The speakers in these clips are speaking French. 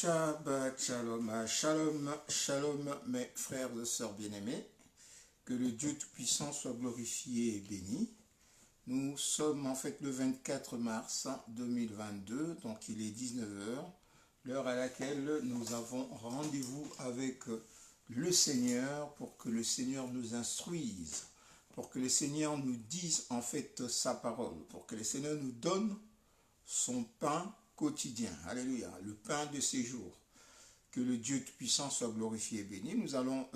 Shabbat Shalom, Shalom, Shalom, mes frères et sœurs bien-aimés. Que le Dieu Tout-Puissant soit glorifié et béni. Nous sommes en fait le 24 mars 2022, donc il est 19 h, l'heure à laquelle nous avons rendez-vous avec le Seigneur pour que le Seigneur nous instruise, pour que le Seigneur nous dise en fait sa parole, pour que le Seigneur nous donne son pain quotidien. Alléluia, le pain de ces jours. Que le Dieu Tout-Puissant soit glorifié et béni. Nous allons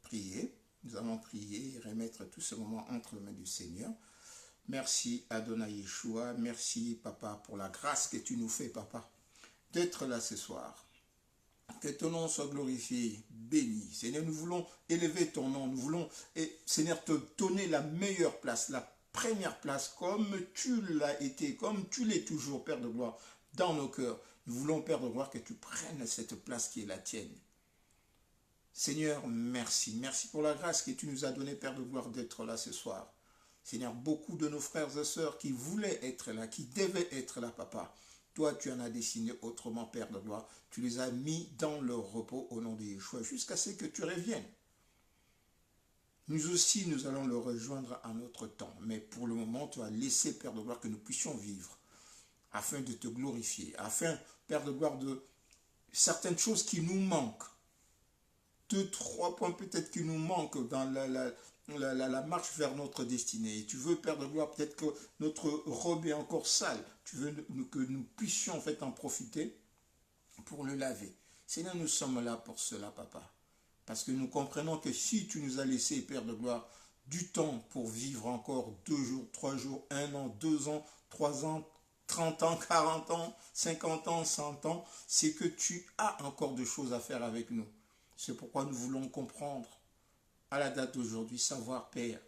prier. Nous allons prier et remettre tout ce moment entre les mains du Seigneur. Merci Adonai Yeshua. Merci Papa pour la grâce que tu nous fais, Papa, d'être là ce soir. Que ton nom soit glorifié, béni. Seigneur, nous voulons élever ton nom. Nous voulons, Seigneur, te donner la meilleure place, la première place, comme tu l'as été, comme tu l'es toujours, Père de gloire, dans nos cœurs. Nous voulons, Père de gloire, que tu prennes cette place qui est la tienne. Seigneur, merci. Merci pour la grâce que tu nous as donnée, Père de gloire, d'être là ce soir. Seigneur, beaucoup de nos frères et sœurs qui voulaient être là, qui devaient être là, Papa, toi, tu en as dessiné autrement, Père de gloire. Tu les as mis dans leur repos au nom de Yeshua, jusqu'à ce que tu reviennes. Nous aussi, nous allons le rejoindre à notre temps. Mais pour le moment, tu as laissé, Père de gloire, que nous puissions vivre, afin de te glorifier, afin, Père de gloire, de certaines choses qui nous manquent. 2, 3 points peut-être qui nous manquent dans la marche vers notre destinée. Et tu veux, Père de gloire, peut-être que notre robe est encore sale. Tu veux que nous puissions en fait en profiter pour le laver. Seigneur, nous sommes là pour cela, Papa. Parce que nous comprenons que si tu nous as laissé, Père de gloire, du temps pour vivre encore 2 jours, 3 jours, 1 an, 2 ans, 3 ans, 30 ans, 40 ans, 50 ans, 100 ans, c'est que tu as encore de choses à faire avec nous. C'est pourquoi nous voulons comprendre à la date d'aujourd'hui, savoir, Père,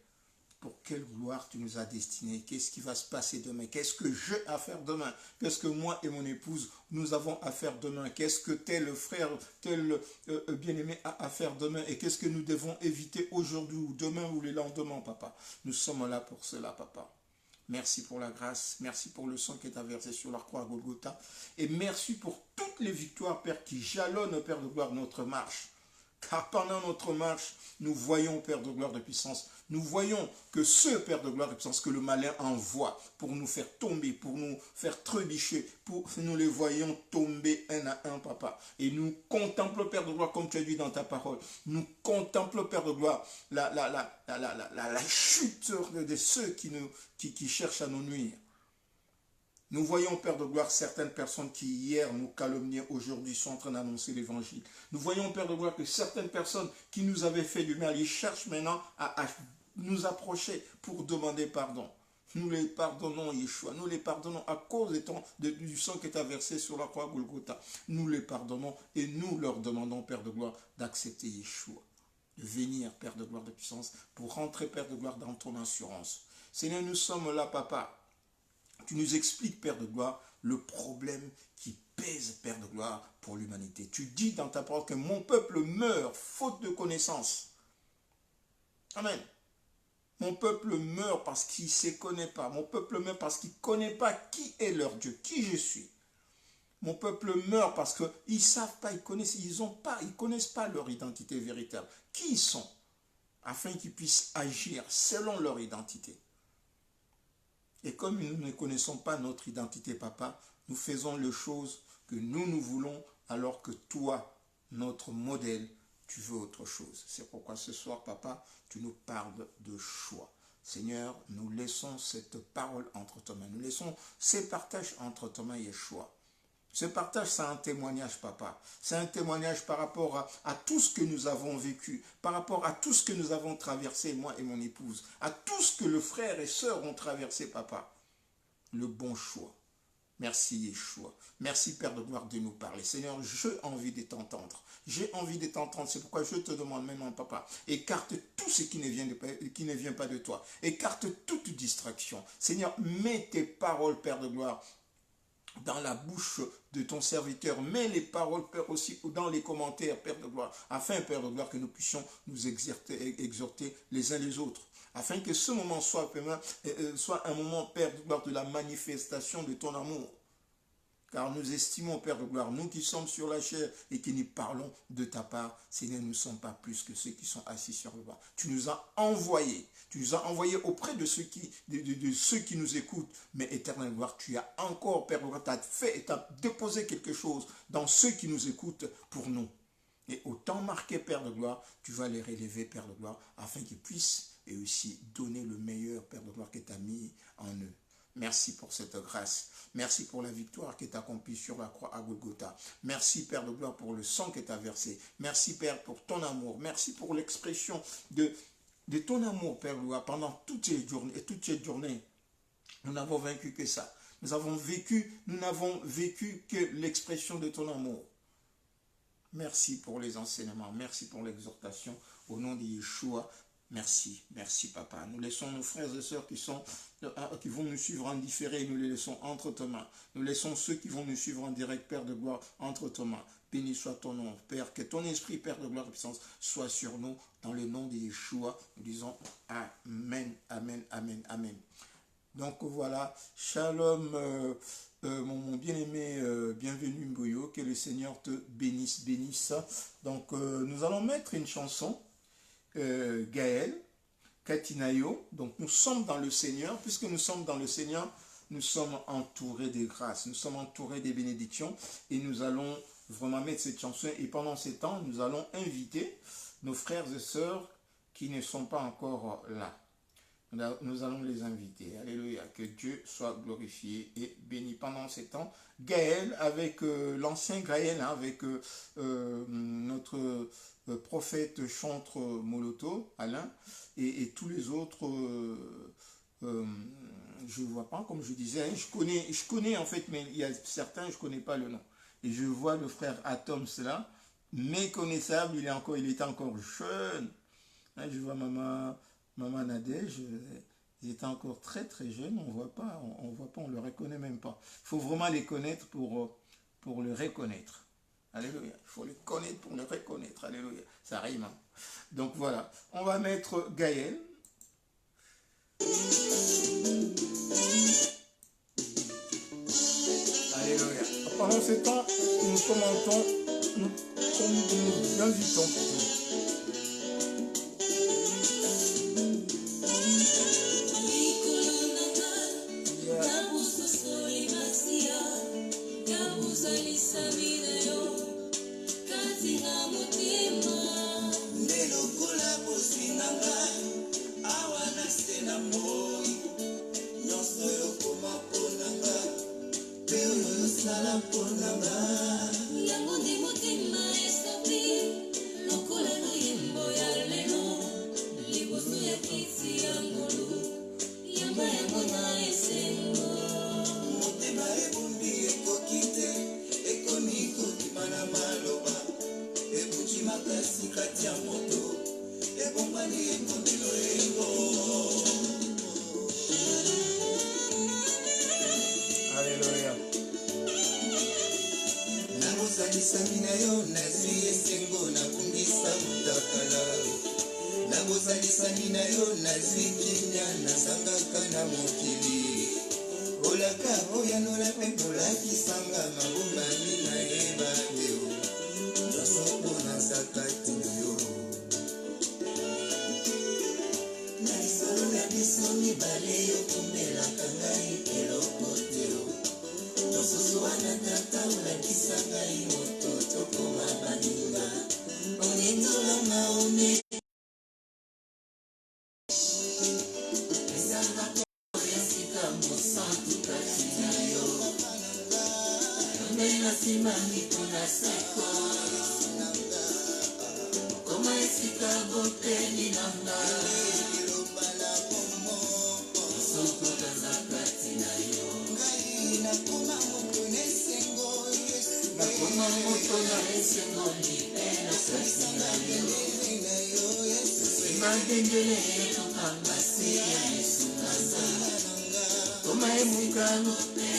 pour quelle gloire tu nous as destinés, qu'est-ce qui va se passer demain, qu'est-ce que j'ai à faire demain, qu'est-ce que moi et mon épouse, nous avons à faire demain, qu'est-ce que tel frère, tel bien-aimé a à faire demain, et qu'est-ce que nous devons éviter aujourd'hui ou demain ou le lendemain, Papa. Nous sommes là pour cela, Papa. Merci pour la grâce, merci pour le sang qui est versé sur la croix à Golgotha, et merci pour toutes les victoires, Père, qui jalonnent, Père de gloire, notre marche. Car pendant notre marche, nous voyons, Père de gloire de puissance, nous voyons que ce Père de gloire de puissance que le malin envoie pour nous faire tomber, pour nous faire trébucher, nous les voyons tomber un à un, Papa. Et nous contemplons, Père de gloire, comme tu as dit dans ta parole, nous contemplons, Père de gloire, la chute de ceux qui cherchent à nous nuire. Nous voyons, Père de gloire, certaines personnes qui hier nous calomniaient, aujourd'hui sont en train d'annoncer l'évangile. Nous voyons, Père de gloire, que certaines personnes qui nous avaient fait du mal, ils cherchent maintenant à nous approcher pour demander pardon. Nous les pardonnons, Yeshua. Nous les pardonnons à cause du sang qui est versé sur la croix Golgotha. Nous les pardonnons et nous leur demandons, Père de gloire, d'accepter Yeshua. De venir, Père de gloire de puissance, pour rentrer, Père de gloire, dans ton assurance. Seigneur, nous sommes là, Papa. Tu nous expliques, Père de gloire, le problème qui pèse, Père de gloire, pour l'humanité. Tu dis dans ta parole que mon peuple meurt faute de connaissance. Amen. Mon peuple meurt parce qu'il ne se connaît pas. Mon peuple meurt parce qu'il ne connaît pas qui est leur Dieu, qui je suis. Mon peuple meurt parce qu'ils ne savent pas, ils ne connaissent pas leur identité véritable. Qui ils sont, afin qu'ils puissent agir selon leur identité. Et comme nous ne connaissons pas notre identité, Papa, nous faisons les choses que nous voulons, alors que toi, notre modèle, tu veux autre chose. C'est pourquoi ce soir, Papa, tu nous parles de choix. Seigneur, nous laissons cette parole entre tes mains. Nous laissons ces partages entre tes mains, Yeshua. Ce partage, c'est un témoignage, Papa. C'est un témoignage par rapport à tout ce que nous avons vécu, par rapport à tout ce que nous avons traversé, moi et mon épouse, à tout ce que le frère et sœur ont traversé, Papa. Le bon choix. Merci, Yeshua. Merci, Père de gloire, de nous parler. Seigneur, j'ai envie de t'entendre. J'ai envie de t'entendre. C'est pourquoi je te demande maintenant, Papa, écarte tout ce qui ne vient pas de toi. Écarte toute distraction. Seigneur, mets tes paroles, Père de gloire, dans la bouche de ton serviteur, mets les paroles, Père, aussi dans les commentaires, Père de gloire, afin, Père de gloire, que nous puissions nous exhorter les uns les autres, afin que ce moment soit un moment, Père de gloire, de la manifestation de ton amour. car nous estimons, Père de gloire, nous qui sommes sur la chair et qui nous parlons de ta part, Seigneur, nous ne sommes pas plus que ceux qui sont assis sur le banc. Tu nous as envoyés auprès de ceux qui nous écoutent. Mais éternelle gloire, tu as encore, Père de gloire, tu as déposé quelque chose dans ceux qui nous écoutent pour nous. Et au temps marqué, Père de gloire, tu vas les relever, Père de gloire, afin qu'ils puissent et aussi donner le meilleur, Père de gloire, que tu as mis en eux. Merci pour cette grâce. Merci pour la victoire qui est accomplie sur la croix à Golgotha. Merci, Père de gloire, pour le sang que tu as versé. Merci, Père, pour ton amour. Merci pour l'expression de ton amour, Père de gloire, pendant toutes ces journées. Et toutes ces journées, nous n'avons vaincu que ça. Nous n'avons vécu que l'expression de ton amour. Merci pour les enseignements. Merci pour l'exhortation. Au nom de Yeshua, merci, merci papa. Nous laissons nos frères et sœurs qui vont nous suivre en différé, nous les laissons entre tes mains. Nous laissons ceux qui vont nous suivre en direct, Père de gloire, entre tes mains. Béni soit ton nom, Père, que ton esprit, Père de gloire et puissance, soit sur nous, dans le nom de Yeshua. Nous disons Amen, Amen, Amen, Amen. Donc voilà, Shalom, mon bien-aimé, bienvenue Mboyo, que le Seigneur te bénisse. Donc nous allons mettre une chanson. Gaël, Katinayo. Donc nous sommes dans le Seigneur. Puisque nous sommes dans le Seigneur, nous sommes entourés des grâces, nous sommes entourés des bénédictions et nous allons vraiment mettre cette chanson. Et pendant ces temps, nous allons inviter nos frères et sœurs qui ne sont pas encore là. Nous allons les inviter. Alléluia. Que Dieu soit glorifié et béni pendant ces temps. Gaël, avec l'ancien Gaël, avec notre prophète chantre Moloto, Alain, et tous les autres, je ne vois pas, comme je disais, hein, je connais en fait, mais il y a certains, je ne connais pas le nom. Et je vois le frère Atom, cela, méconnaissable, il était encore jeune. Hein, je vois maman Nadège, ils étaient encore très très jeunes, on voit pas, on le reconnaît même pas. Il faut vraiment les connaître pour le reconnaître. Alléluia. Il faut les connaître pour le reconnaître. Alléluia. Ça rime. Hein? Donc voilà. On va mettre Gaël. Alléluia. Pendant ce temps, nous commentons, nous invitons.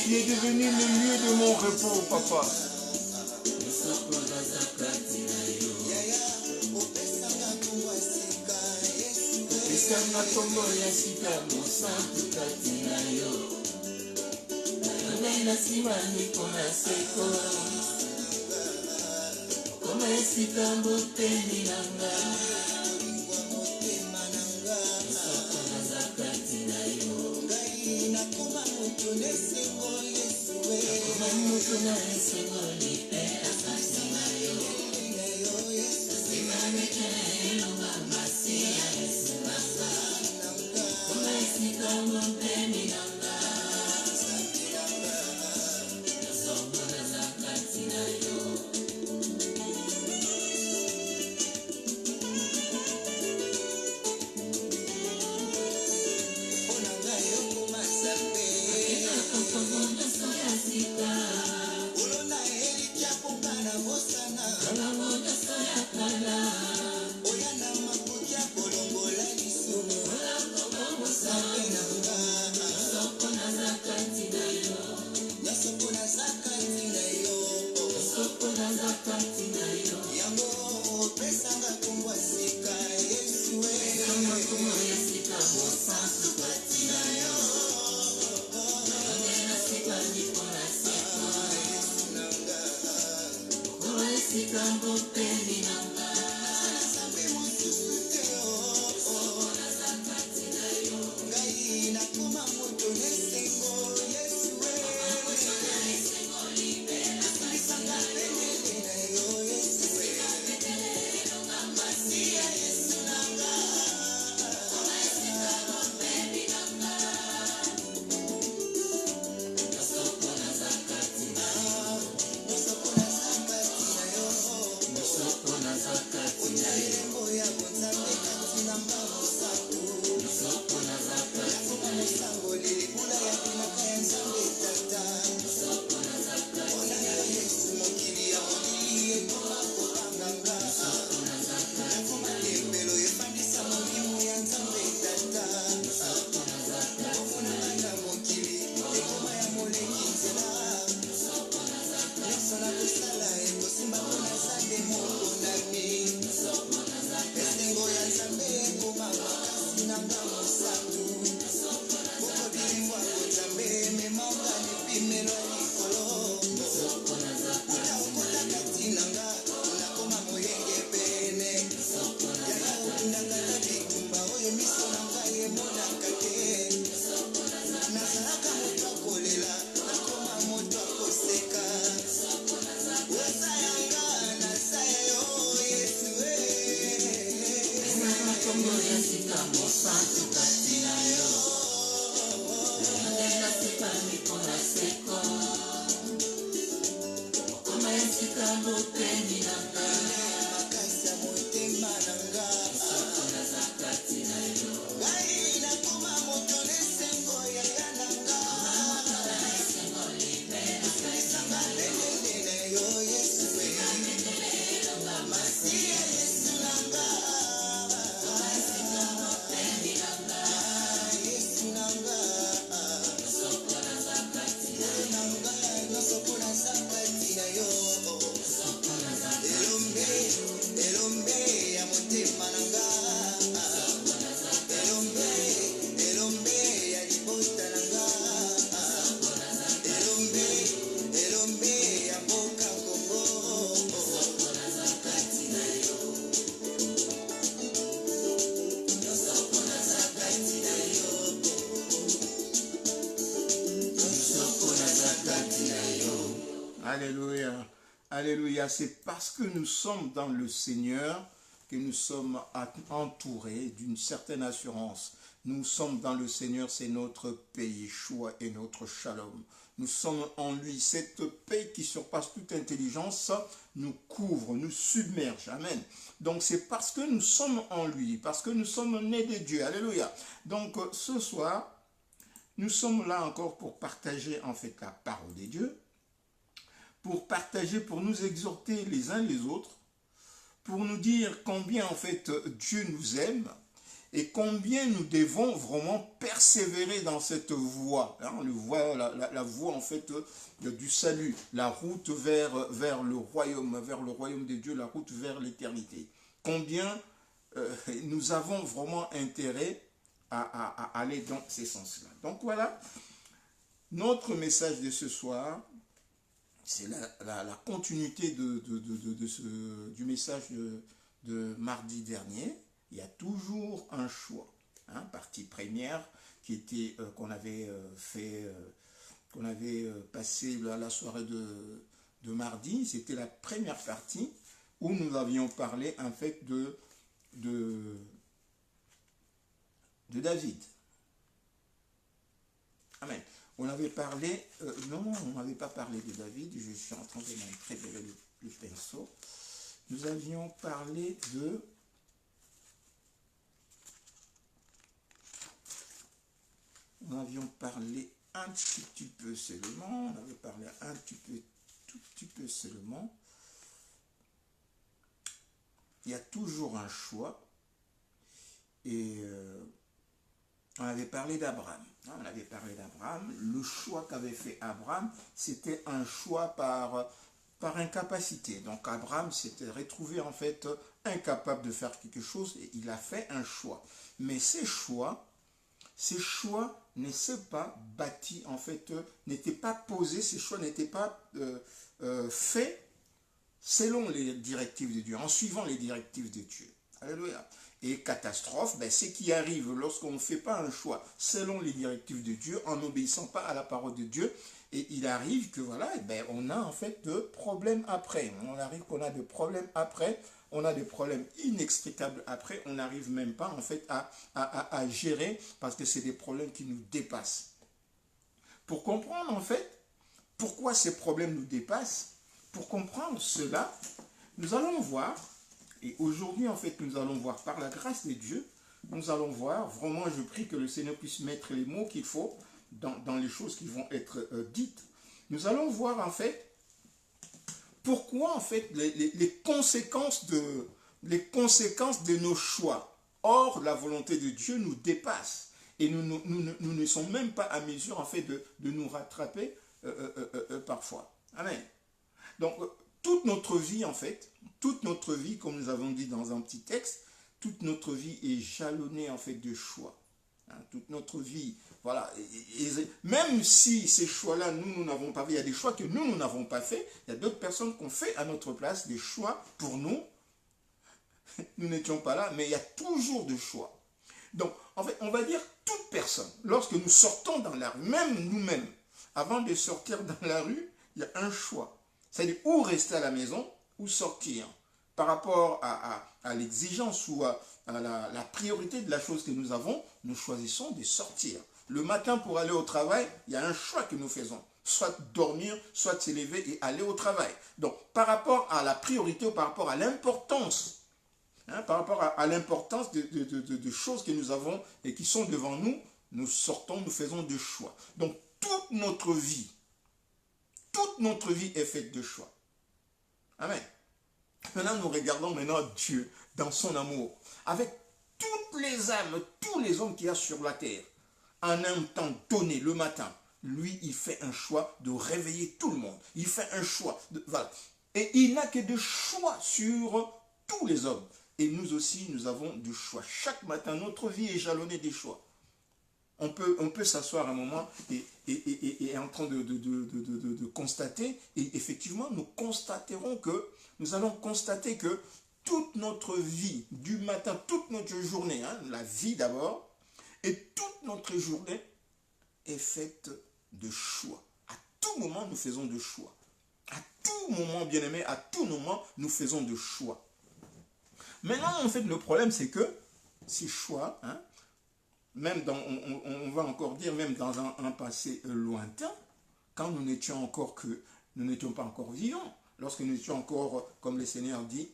Tu es devenu le lieu de mon repos, papa. na simani pona seko Koma esika motemi nanga Soko naza kati na yo Nakoma mutu na esengo lipe akati na yo Simameke elonga masi ya Yesu nanga Koma esika motemi nanga Soko naza kati na yo Alléluia. Alléluia. C'est parce que nous sommes dans le Seigneur que nous sommes entourés d'une certaine assurance. Nous sommes dans le Seigneur, c'est notre paix, Yeshua et notre shalom. Nous sommes en lui. Cette paix qui surpasse toute intelligence nous couvre, nous submerge. Amen. Donc c'est parce que nous sommes en lui, parce que nous sommes nés de Dieu. Alléluia. Donc ce soir, nous sommes là encore pour partager en fait la parole de Dieu, pour partager, pour nous exhorter les uns les autres, pour nous dire combien en fait Dieu nous aime et combien nous devons vraiment persévérer dans cette voie. Hein, on le voit, la voie en fait du salut, la route vers le royaume de Dieu, la route vers l'éternité. Combien nous avons vraiment intérêt à aller dans ces sens-là. Donc voilà, Notre message de ce soir, c'est la continuité du message de mardi dernier. Il y a toujours un choix. Hein, partie première qui était qu'on avait qu'on avait passé la soirée de mardi. C'était la première partie où nous avions parlé en fait de David. Amen. On avait parlé, non, on n'avait pas parlé de David, je suis en train de montrer le pinceau. Nous avions parlé de... Nous avions parlé un petit peu seulement, on avait parlé un tout petit peu seulement. Il y a toujours un choix. Et on avait parlé d'Abraham. On avait parlé d'Abraham. Le choix qu'avait fait Abraham, c'était un choix par incapacité. Donc Abraham s'était retrouvé en fait incapable de faire quelque chose et il a fait un choix. Mais ces choix ne s'est pas bâtis, en fait, n'étaient pas posés, ces choix n'étaient pas faits selon les directives de Dieu, en suivant les directives de Dieu. Alléluia. Et catastrophe, ben, c'est qui arrive lorsqu'on ne fait pas un choix selon les directives de Dieu, en n'obéissant pas à la parole de Dieu. Et il arrive que voilà, ben, on a en fait de problèmes après. On arrive qu'on a de problèmes après. On a des problèmes inextricables après. On n'arrive même pas en fait à gérer parce que c'est des problèmes qui nous dépassent. Pour comprendre en fait pourquoi ces problèmes nous dépassent, pour comprendre cela, nous allons voir. Et aujourd'hui, en fait, nous allons voir par la grâce de Dieu, nous allons voir, vraiment, je prie que le Seigneur puisse mettre les mots qu'il faut dans les choses qui vont être dites. Nous allons voir, en fait, pourquoi, en fait, les conséquences de nos choix. Or, la volonté de Dieu nous dépasse. Et nous ne sommes même pas à mesure, en fait, de nous rattraper parfois. Amen. Donc, toute notre vie, en fait, toute notre vie, comme nous avons dit dans un petit texte, toute notre vie est jalonnée, en fait, de choix. Hein, toute notre vie, voilà. Même si ces choix-là, nous n'avons pas fait, il y a des choix que nous n'avons pas fait, il y a d'autres personnes qui ont fait à notre place des choix pour nous. Nous n'étions pas là, mais il y a toujours des choix. Donc, en fait, on va dire toute personne, lorsque nous sortons dans la rue, même nous-mêmes, avant de sortir dans la rue, il y a un choix. C'est-à-dire ou rester à la maison ou sortir. Par rapport à l'exigence ou à la priorité de la chose que nous avons, nous choisissons de sortir. Le matin pour aller au travail, il y a un choix que nous faisons. Soit dormir, soit s'élever et aller au travail. Donc par rapport à la priorité ou par rapport à l'importance, par rapport à l'importance de choses que nous avons et qui sont devant nous, nous sortons, nous faisons des choix. Donc toute notre vie est faite de choix. Amen. Maintenant, nous regardons maintenant Dieu dans son amour. Avec toutes les âmes, tous les hommes qu'il y a sur la terre, en un temps donné, le matin, lui, il fait un choix de réveiller tout le monde. Il fait un choix. Voilà. Et il n'a que de choix sur tous les hommes. Et nous aussi, nous avons du choix. Chaque matin, notre vie est jalonnée des choix. On peut s'asseoir un moment et en train de constater, et effectivement, nous allons constater que toute notre vie, du matin, toute notre journée, la vie d'abord, et toute notre journée est faite de choix. À tout moment, nous faisons de choix. À tout moment, bien aimé, à tout moment, nous faisons de choix. Maintenant, en fait, le problème, c'est que ces choix, même on va encore dire, même dans un passé lointain, quand nous n'étions pas encore vivants, lorsque nous étions encore, comme le Seigneur dit,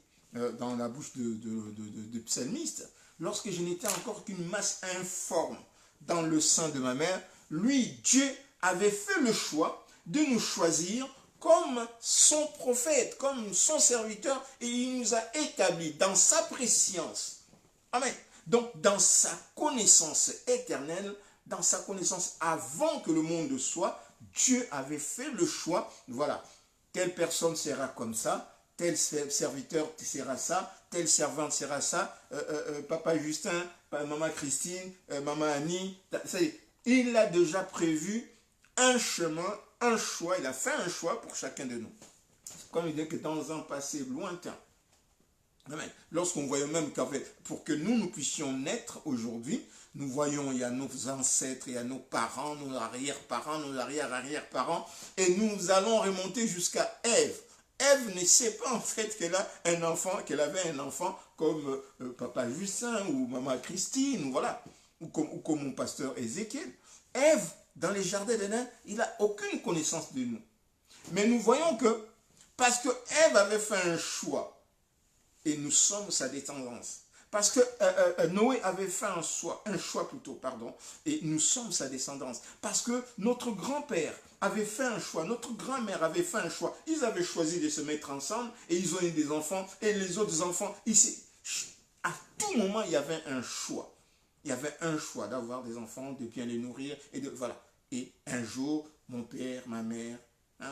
dans la bouche de psalmiste, lorsque je n'étais encore qu'une masse informe dans le sein de ma mère, lui, Dieu, avait fait le choix de nous choisir comme son prophète, comme son serviteur, et il nous a établis dans sa préscience. Amen. Donc, dans sa connaissance éternelle, dans sa connaissance avant que le monde soit, Dieu avait fait le choix, voilà, telle personne sera comme ça, tel serviteur sera ça, telle servante sera ça, papa Justin, maman Christine, maman Annie, il l'a déjà prévu un chemin, un choix. Il a fait un choix pour chacun de nous. Comme il dit que dans un passé lointain, amen. Lorsqu'on voyait même qu'en fait, pour que nous puissions naître aujourd'hui, nous voyons, il y a nos ancêtres, il y a nos parents, nos arrière-parents, nos arrière-arrière-parents, et nous allons remonter jusqu'à Ève. Ève ne sait pas en fait qu'elle a un enfant, qu'elle avait un enfant comme papa Justin ou maman Christine, ou voilà, ou comme mon pasteur Ézéchiel. Ève, dans les jardins d'Éden, il n'a aucune connaissance de nous. Mais nous voyons que, parce que Ève avait fait un choix, et nous sommes sa descendance. Parce que Noé avait fait un choix plutôt, pardon, et nous sommes sa descendance. Parce que notre grand-père avait fait un choix, notre grand-mère avait fait un choix. Ils avaient choisi de se mettre ensemble et ils ont eu des enfants. Et les autres enfants, ici, à tout moment, il y avait un choix. Il y avait un choix d'avoir des enfants, de bien les nourrir, et de voilà. Et un jour, mon père, ma mère,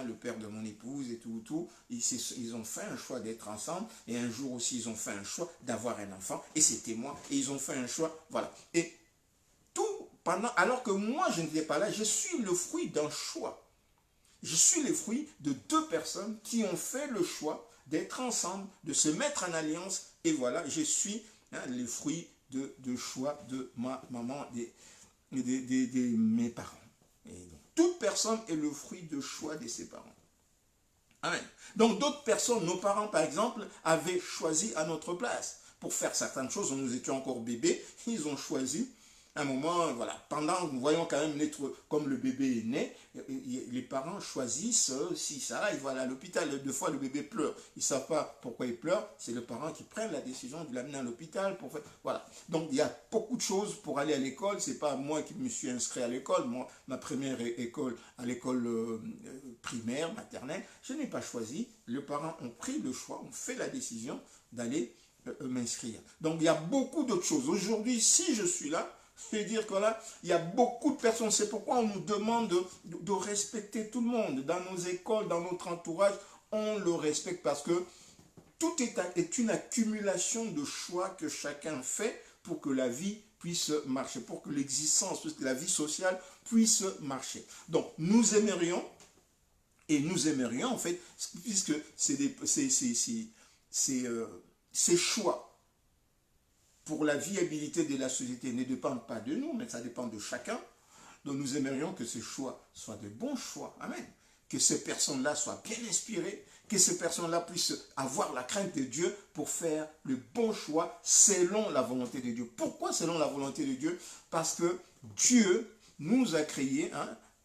le père de mon épouse et tout, ils ont fait un choix d'être ensemble, et un jour aussi ils ont fait un choix d'avoir un enfant, et c'était moi, et ils ont fait un choix, voilà. Et tout pendant, alors que moi je n'étais pas là, je suis le fruit d'un choix. Je suis le fruit de deux personnes qui ont fait le choix d'être ensemble, de se mettre en alliance, et voilà, je suis le fruit de choix de ma maman, de mes parents. Et donc, toute personne est le fruit de choix de ses parents. Amen. Donc d'autres personnes, nos parents par exemple, avaient choisi à notre place. Pour faire certaines choses, nous étions encore bébés, ils ont choisi. Un moment, voilà, pendant, nous voyons quand même naître, comme le bébé est né, les parents choisissent si ça, ils vont aller à l'hôpital. Deux fois, le bébé pleure. Ils ne savent pas pourquoi il pleure. C'est le parent qui prend la décision de l'amener à l'hôpital. Voilà. Donc, il y a beaucoup de choses pour aller à l'école. Ce n'est pas moi qui me suis inscrit à l'école. Moi, ma première école, à l'école primaire, maternelle, je n'ai pas choisi. Les parents ont pris le choix, ont fait la décision d'aller m'inscrire. Donc, il y a beaucoup d'autres choses. Aujourd'hui, si je suis là, c'est-à-dire que là, il y a beaucoup de personnes. C'est pourquoi on nous demande de respecter tout le monde. Dans nos écoles, dans notre entourage, on le respecte parce que tout est une accumulation de choix que chacun fait pour que la vie puisse marcher, pour que l'existence, pour que la vie sociale puisse marcher. Donc, nous aimerions, en fait, puisque ces choix pour la viabilité de la société ne dépendent pas de nous, mais ça dépend de chacun. Donc nous aimerions que ces choix soient de bons choix. Amen. Que ces personnes-là soient bien inspirées, que ces personnes-là puissent avoir la crainte de Dieu pour faire le bon choix selon la volonté de Dieu. Pourquoi selon la volonté de Dieu? Parce que Dieu nous a créés,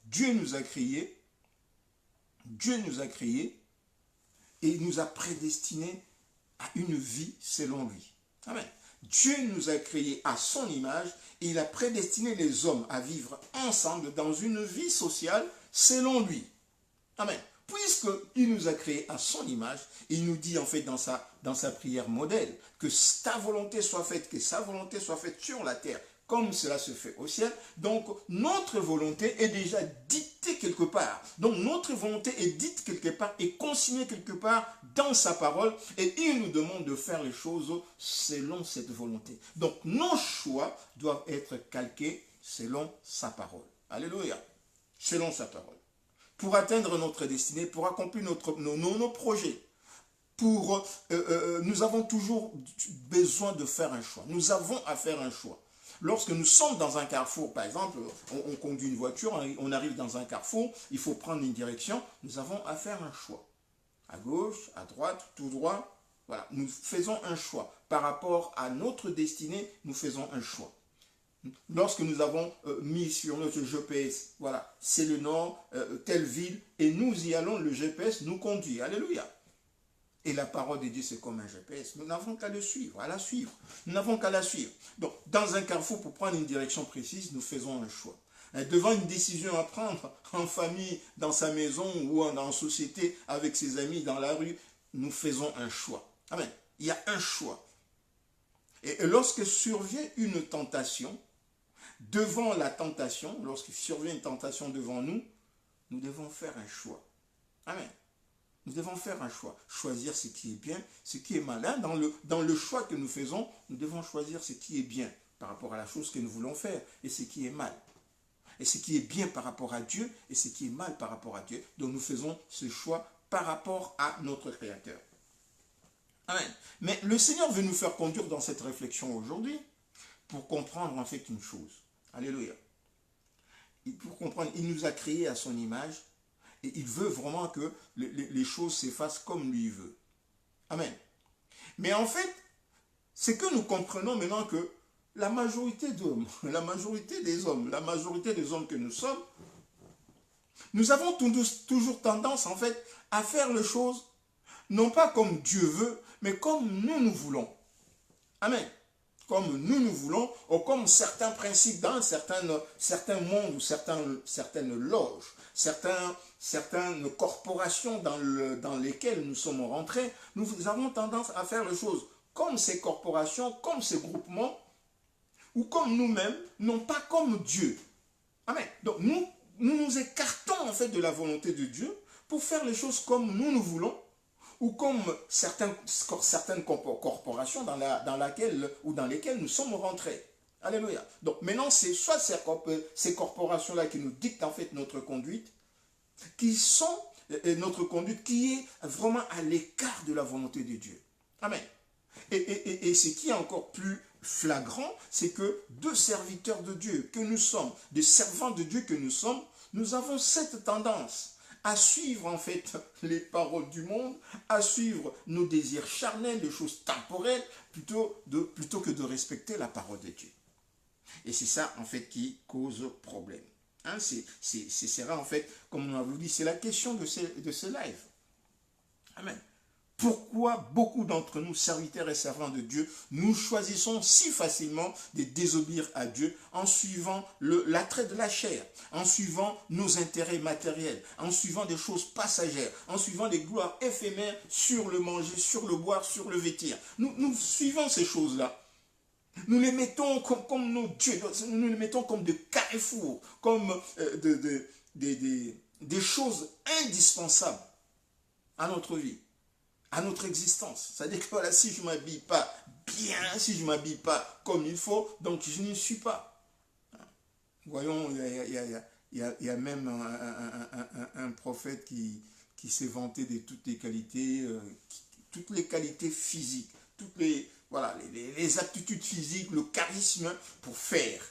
Dieu nous a créés et il nous a prédestinés à une vie selon lui. Amen. Dieu nous a créés à son image et il a prédestiné les hommes à vivre ensemble dans une vie sociale selon lui. Amen. Puisqu'il nous a créés à son image, il nous dit en fait dans sa prière modèle que ta volonté soit faite, que sa volonté soit faite sur la terre comme cela se fait au ciel. Donc notre volonté est déjà dictée quelque part. Donc notre volonté est dite quelque part et consignée quelque part dans sa parole et il nous demande de faire les choses selon cette volonté. Donc nos choix doivent être calqués selon sa parole. Alléluia. Selon sa parole. Pour atteindre notre destinée, pour accomplir nos projets. Nous avons toujours besoin de faire un choix. Nous avons à faire un choix. Lorsque nous sommes dans un carrefour, par exemple, on conduit une voiture, on arrive dans un carrefour, il faut prendre une direction, nous avons à faire un choix. À gauche, à droite, tout droit, voilà. Nous faisons un choix. Par rapport à notre destinée, nous faisons un choix. Lorsque nous avons mis sur notre GPS, voilà, c'est le nom, telle ville, et nous y allons, le GPS nous conduit. Alléluia. Et la parole de Dieu, c'est comme un GPS. Nous n'avons qu'à le suivre, à la suivre. Nous n'avons qu'à la suivre. Donc, dans un carrefour, pour prendre une direction précise, nous faisons un choix. Devant une décision à prendre, en famille, dans sa maison ou en société, avec ses amis, dans la rue, nous faisons un choix. Amen. Il y a un choix. Et lorsque survient une tentation, devant la tentation, lorsqu'il survient une tentation devant nous, nous devons faire un choix. Amen. Nous devons faire un choix. Choisir ce qui est bien, ce qui est malin. Dans le choix que nous faisons, nous devons choisir ce qui est bien par rapport à la chose que nous voulons faire et ce qui est mal. Et ce qui est bien par rapport à Dieu et ce qui est mal par rapport à Dieu. Donc nous faisons ce choix par rapport à notre Créateur. Amen. Mais le Seigneur veut nous faire conduire dans cette réflexion aujourd'hui pour comprendre en fait une chose. Alléluia. Pour comprendre, il nous a créés à son image et il veut vraiment que les choses s'effacent comme lui veut. Amen. Mais en fait, c'est que nous comprenons maintenant que la majorité d'hommes, la majorité des hommes que nous sommes, nous avons toujours tendance en fait à faire les choses non pas comme Dieu veut, mais comme nous voulons. Amen. Comme nous voulons, ou comme certains principes dans certains mondes ou certaines loges, certaines corporations dans lesquelles nous sommes rentrés, nous avons tendance à faire les choses comme ces corporations, comme ces groupements, ou comme nous-mêmes, non pas comme Dieu. Amen. Donc nous écartons en fait de la volonté de Dieu pour faire les choses comme nous voulons, ou comme certaines corporations dans lesquelles nous sommes rentrés. Alléluia. Donc maintenant, c'est soit ces corporations-là qui nous dictent en fait notre conduite, qui est vraiment à l'écart de la volonté de Dieu. Amen. Et ce qui est encore plus flagrant, c'est que deux serviteurs de Dieu que nous sommes, des servants de Dieu que nous sommes, nous avons cette tendance à suivre en fait les paroles du monde, à suivre nos désirs charnels, les choses temporelles, plutôt que de respecter la parole de Dieu. Et c'est ça en fait qui cause problème. Hein, c'est ça en fait, comme on a dit, c'est la question de ce live. Amen. Pourquoi beaucoup d'entre nous, serviteurs et servants de Dieu, nous choisissons si facilement de désobéir à Dieu en suivant l'attrait de la chair, en suivant nos intérêts matériels, en suivant des choses passagères, en suivant des gloires éphémères sur le manger, sur le boire, sur le vêtir. Nous suivons ces choses-là. Nous les mettons comme nos dieux, nous les mettons comme des carrefours, comme des choses indispensables à notre vie, à notre existence. C'est-à-dire que voilà, si je ne m'habille pas bien, si je ne m'habille pas comme il faut, donc je n'y suis pas. Voyons, il y a même un prophète qui s'est vanté de toutes les qualités physiques, les aptitudes physiques, le charisme pour faire,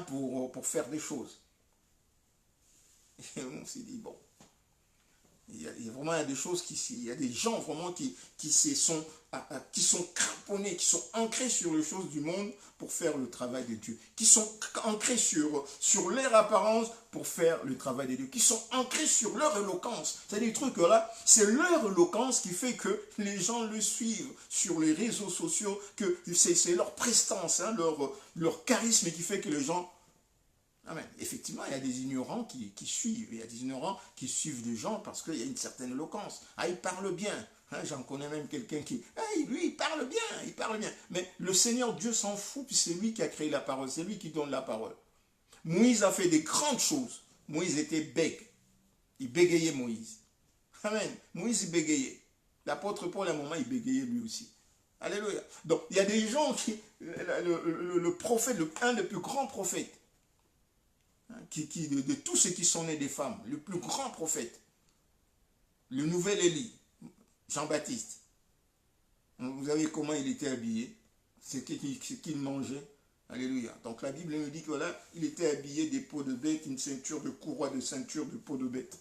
pour faire des choses. Et on s'est dit, bon, il y a vraiment des choses il y a des gens vraiment qui sont cramponnés, qui sont ancrés sur les choses du monde pour faire le travail de Dieu, qui sont ancrés sur leur apparence pour faire le travail de Dieu, qui sont ancrés sur leur éloquence. C'est des trucs là, c'est leur éloquence qui fait que les gens le suivent sur les réseaux sociaux, que c'est leur prestance, leur charisme qui fait que les gens... Amen. Effectivement, il y a des ignorants qui suivent. Il y a des ignorants qui suivent des gens parce qu'il y a une certaine éloquence. Ah, il parle bien. J'en connais même quelqu'un qui... lui, il parle bien. Mais le Seigneur Dieu s'en fout, puis c'est lui qui a créé la parole. C'est lui qui donne la parole. Moïse a fait des grandes choses. Moïse était bègue. Il bégayait Moïse. Amen. Moïse, il bégayait. L'apôtre Paul, à un moment, il bégayait lui aussi. Alléluia. Donc, il y a des gens qui... Le prophète, un des plus grands prophètes, de tous ceux qui sont nés des femmes, le plus grand prophète, le nouvel Élie, Jean-Baptiste. Vous savez comment il était habillé, ce qu'il mangeait. Alléluia. Donc la Bible nous dit que là, il était habillé des peaux de bête, une ceinture de courroie de ceinture de peaux de bête.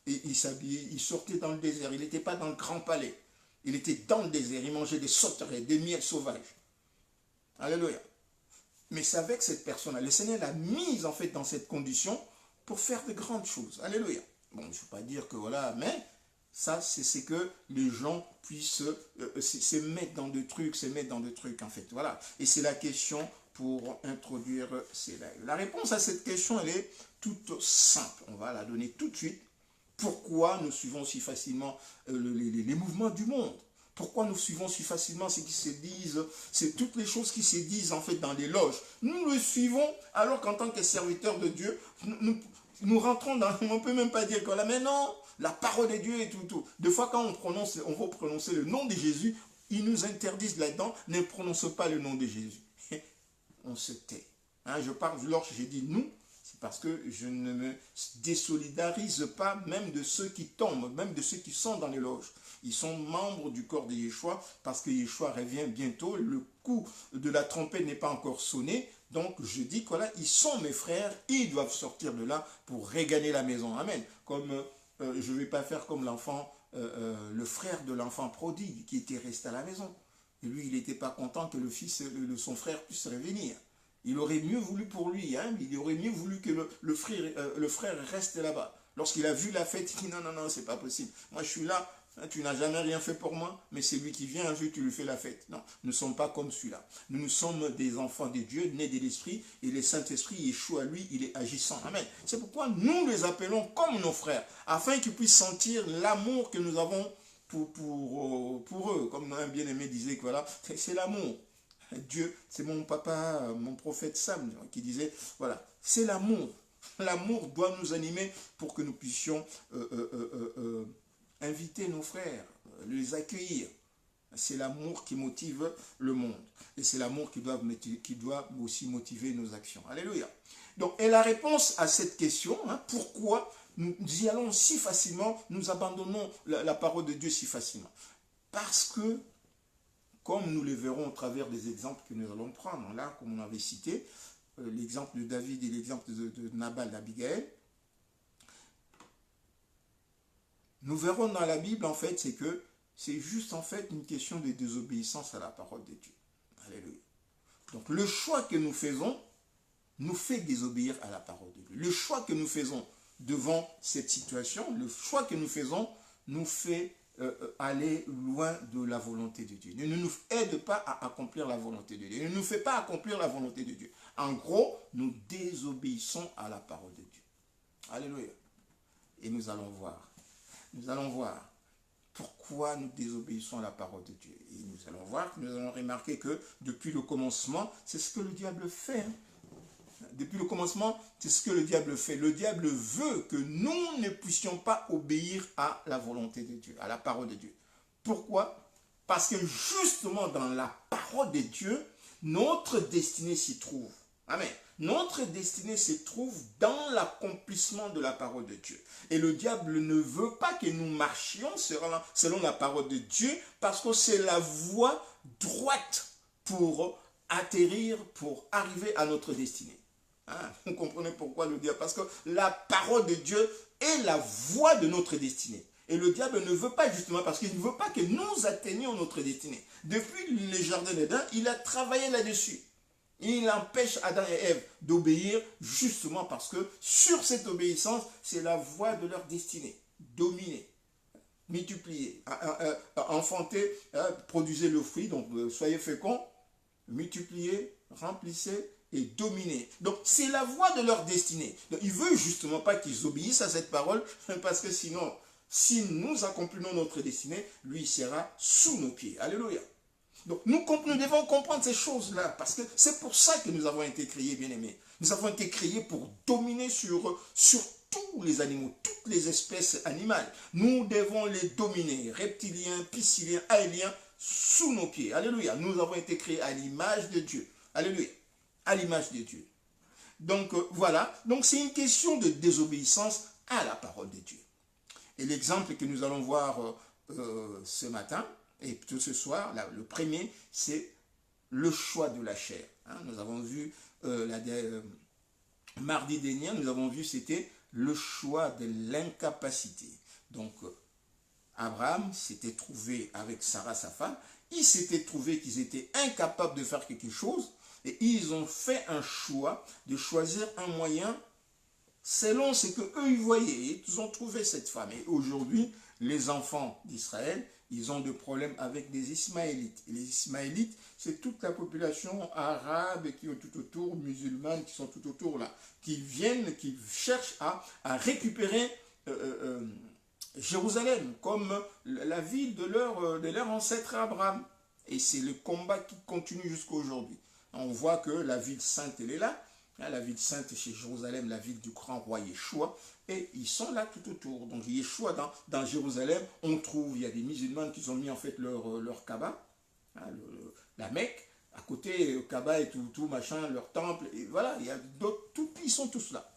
Et il s'habillait, il sortait dans le désert. Il n'était pas dans le grand palais. Il était dans le désert. Il mangeait des sauterelles, des miels sauvages. Alléluia. Mais c'est avec cette personne-là. Le Seigneur l'a mise en fait dans cette condition pour faire de grandes choses. Alléluia. Bon, je ne veux pas dire que voilà, mais ça, c'est que les gens puissent se mettre dans des trucs, en fait. Voilà. Et c'est la question pour introduire ces lives. La réponse à cette question, elle est toute simple. On va la donner tout de suite. Pourquoi nous suivons si facilement les mouvements du monde? Pourquoi nous suivons si facilement ce qui se disent, c'est toutes les choses qui se disent en fait dans les loges. Nous le suivons alors qu'en tant que serviteurs de Dieu, nous rentrons dans, on ne peut même pas dire que là, mais non, la parole de Dieu et tout. Des fois quand on va prononcer le nom de Jésus, ils nous interdisent là-dedans, ne prononce pas le nom de Jésus. On se tait. Je parle, lorsque j'ai dit nous, parce que je ne me désolidarise pas même de ceux qui tombent, même de ceux qui sont dans les loges. Ils sont membres du corps de Yeshua parce que Yeshua revient bientôt. Le coup de la trompette n'est pas encore sonné. Donc je dis que voilà, ils sont mes frères, ils doivent sortir de là pour regagner la maison. Amen. Comme je ne vais pas faire comme l'enfant, le frère de l'enfant prodigue qui était resté à la maison. Et lui, il n'était pas content que le fils de son frère puisse revenir. Il aurait mieux voulu pour lui, hein, il aurait mieux voulu que le frère reste là-bas. Lorsqu'il a vu la fête, il dit non, non, non, c'est pas possible. Moi, je suis là, hein, tu n'as jamais rien fait pour moi, mais c'est lui qui vient, un jour, tu lui fais la fête. Non, nous ne sommes pas comme celui-là. Nous sommes des enfants de Dieu, nés de l'Esprit, et le Saint-Esprit, Yeshua, lui, il est agissant. Amen. C'est pourquoi nous les appelons comme nos frères, afin qu'ils puissent sentir l'amour que nous avons pour eux. Comme un bien-aimé disait que voilà, c'est l'amour. Dieu, c'est mon papa, mon prophète Sam, qui disait, voilà, c'est l'amour. L'amour doit nous animer pour que nous puissions inviter nos frères, les accueillir. C'est l'amour qui motive le monde. Et c'est l'amour qui doit aussi motiver nos actions. Alléluia. Donc, et la réponse à cette question, hein, pourquoi nous y allons si facilement, nous abandonnons la parole de Dieu si facilement? Parce que, comme nous le verrons au travers des exemples que nous allons prendre, là, comme on avait cité, l'exemple de David et l'exemple de Nabal d'Abigaël, nous verrons dans la Bible, en fait, c'est que c'est juste, en fait, une question de désobéissance à la parole de Dieu. Alléluia. Donc, le choix que nous faisons nous fait désobéir à la parole de Dieu. Le choix que nous faisons devant cette situation, le choix que nous faisons nous fait aller loin de la volonté de Dieu. Il ne nous aide pas à accomplir la volonté de Dieu. Il ne nous fait pas accomplir la volonté de Dieu. En gros, nous désobéissons à la parole de Dieu. Alléluia. Et nous allons voir. Nous allons voir pourquoi nous désobéissons à la parole de Dieu. Et nous allons voir, nous allons remarquer que depuis le commencement, c'est ce que le diable fait. Depuis le commencement, c'est ce que le diable fait. Le diable veut que nous ne puissions pas obéir à la volonté de Dieu, à la parole de Dieu. Pourquoi? Parce que justement dans la parole de Dieu, notre destinée s'y trouve. Amen. Notre destinée se trouve dans l'accomplissement de la parole de Dieu. Et le diable ne veut pas que nous marchions selon la parole de Dieu, parce que c'est la voie droite pour atterrir, pour arriver à notre destinée. Hein? Vous comprenez pourquoi le diable? Parce que la parole de Dieu est la voie de notre destinée. Et le diable ne veut pas justement, parce qu'il ne veut pas que nous atteignions notre destinée. Depuis le jardin d'Éden, il a travaillé là-dessus. Il empêche Adam et Ève d'obéir justement parce que sur cette obéissance, c'est la voie de leur destinée. Dominer, multiplier, enfanter, produisez le fruit, donc soyez féconds, multipliez, remplissez et dominer. Donc c'est la voie de leur destinée. Donc il veut justement pas qu'ils obéissent à cette parole, parce que sinon, si nous accomplissons notre destinée, lui sera sous nos pieds. Alléluia. Donc nous devons comprendre ces choses-là, parce que c'est pour ça que nous avons été créés, bien-aimés. Nous avons été créés pour dominer sur tous les animaux, toutes les espèces animales. Nous devons les dominer, reptiliens, pisciliens, aéliens, sous nos pieds. Alléluia. Nous avons été créés à l'image de Dieu. Alléluia. À l'image de Dieu. Donc voilà. Donc c'est une question de désobéissance à la parole de Dieu. Et l'exemple que nous allons voir ce matin, et tout ce soir, là, le premier, c'est le choix de la chair. Hein, nous avons vu mardi dernier, nous avons vu c'était le choix de l'incapacité. Donc, Abraham s'était trouvé avec Sarah, sa femme, il s'était trouvé qu'ils étaient incapables de faire quelque chose, et ils ont fait un choix de choisir un moyen selon ce qu'eux ils voyaient. Ils ont trouvé cette femme. Et aujourd'hui, les enfants d'Israël, ils ont des problèmes avec des Ismaélites. Et les Ismaélites, c'est toute la population arabe qui est tout autour, musulmane, qui sont tout autour là, qui viennent, qui cherchent à récupérer Jérusalem comme la ville de leur ancêtre Abraham. Et c'est le combat qui continue jusqu'à aujourd'hui. On voit que la ville sainte, elle est là. La ville sainte chez Jérusalem, la ville du grand roi Yeshua, et ils sont là tout autour. Donc Yeshua, dans Jérusalem, on trouve, il y a des musulmans qui ont mis en fait leur Kaaba, hein, la Mecque, à côté, le Kaaba et tout machin, leur temple, et voilà, il y a d'autres, ils sont tous là.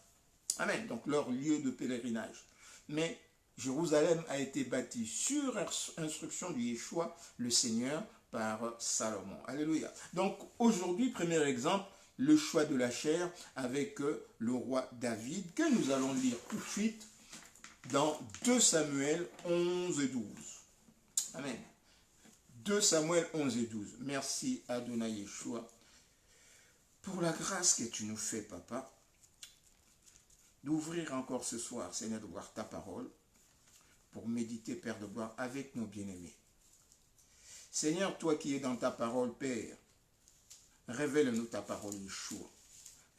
Amen. Donc leur lieu de pèlerinage. Mais Jérusalem a été bâtie sur instruction du Yeshua, le Seigneur, par Salomon. Alléluia. Donc aujourd'hui, premier exemple, le choix de la chair avec le roi David, que nous allons lire tout de suite dans 2 Samuel 11 et 12. Amen. 2 Samuel 11 et 12. Merci Adonai Yeshua pour la grâce que tu nous fais, Papa, d'ouvrir encore ce soir, Seigneur, de voir ta parole, pour méditer, Père de gloire, avec nos bien-aimés. Seigneur, toi qui es dans ta parole, Père, révèle-nous ta parole, Yeshua.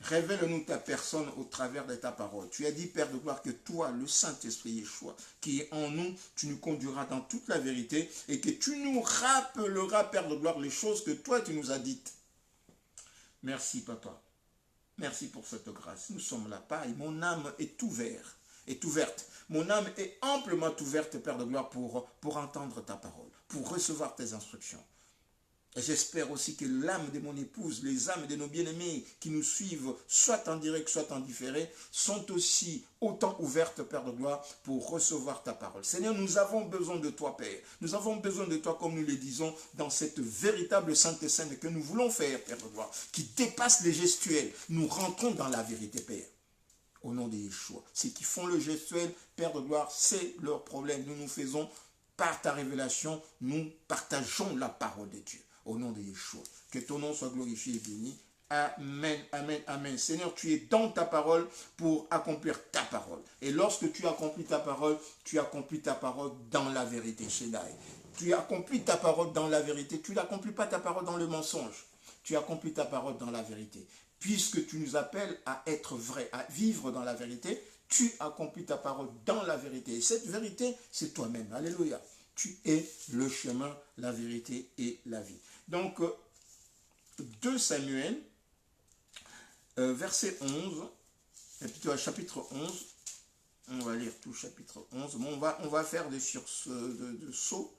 Révèle-nous ta personne au travers de ta parole. Tu as dit, Père de gloire, que toi, le Saint-Esprit Yeshua, qui est en nous, tu nous conduiras dans toute la vérité et que tu nous rappelleras, Père de gloire, les choses que toi, tu nous as dites. Merci, Papa. Merci pour cette grâce. Nous sommes la paille. Mon âme est ouverte. Mon âme est amplement ouverte, Père de gloire, pour entendre ta parole, pour recevoir tes instructions. Et j'espère aussi que l'âme de mon épouse, les âmes de nos bien-aimés qui nous suivent, soit en direct, soit en différé, sont aussi autant ouvertes, Père de gloire, pour recevoir ta parole. Seigneur, nous avons besoin de toi, Père. Nous avons besoin de toi, comme nous le disons, dans cette véritable sainte scène que nous voulons faire, Père de gloire, qui dépasse les gestuels. Nous rentrons dans la vérité, Père. Au nom de Yeshua. Ceux qui font le gestuel, Père de gloire, c'est leur problème. Nous faisons par ta révélation, nous partageons la parole de Dieu. Au nom de Yeshua. Que ton nom soit glorifié et béni. Amen, amen, amen. Seigneur, tu es dans ta parole pour accomplir ta parole. Et lorsque tu accomplis ta parole dans la vérité, Shaddai. Tu accomplis ta parole dans la vérité. Tu n'accomplis pas ta parole dans le mensonge. Tu accomplis ta parole dans la vérité. Puisque tu nous appelles à être vrai, à vivre dans la vérité, tu accomplis ta parole dans la vérité. Et cette vérité, c'est toi-même. Alléluia. Tu es le chemin, la vérité et la vie. Donc, 2 Samuel, verset 11, et plutôt chapitre 11, on va lire tout chapitre 11, bon, on va faire des sauts.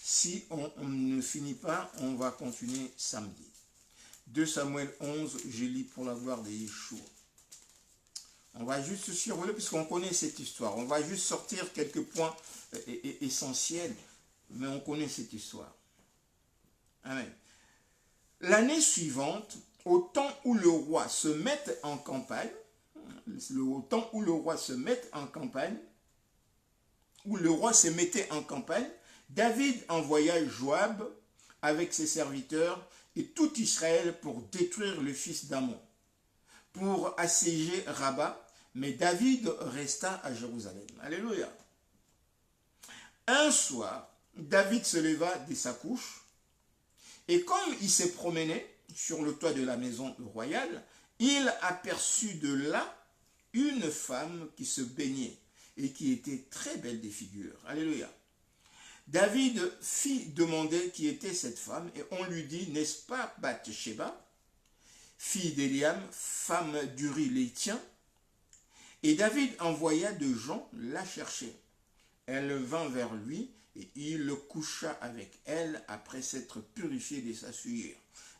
Si on ne finit pas, on va continuer samedi. 2 Samuel 11, je lis pour la gloire de Yeshua. On va juste survoler, puisqu'on connaît cette histoire. On va juste sortir quelques points essentiels, mais on connaît cette histoire. Amen. L'année suivante, au temps où le roi se mette en campagne, David envoya Joab avec ses serviteurs et tout Israël pour détruire le fils d'Ammon, pour assiéger Rabat, mais David resta à Jérusalem. Alléluia. Un soir, David se leva de sa couche, et comme il s'est promené sur le toit de la maison royale, il aperçut de là une femme qui se baignait et qui était très belle de figure. Alléluia. David fit demander qui était cette femme, et on lui dit, n'est-ce pas Bathsheba, fille d'Eliam, femme d'Uri l'Héthien? Et David envoya de gens la chercher. Elle vint vers lui, et il coucha avec elle après s'être purifiée de sa souillure.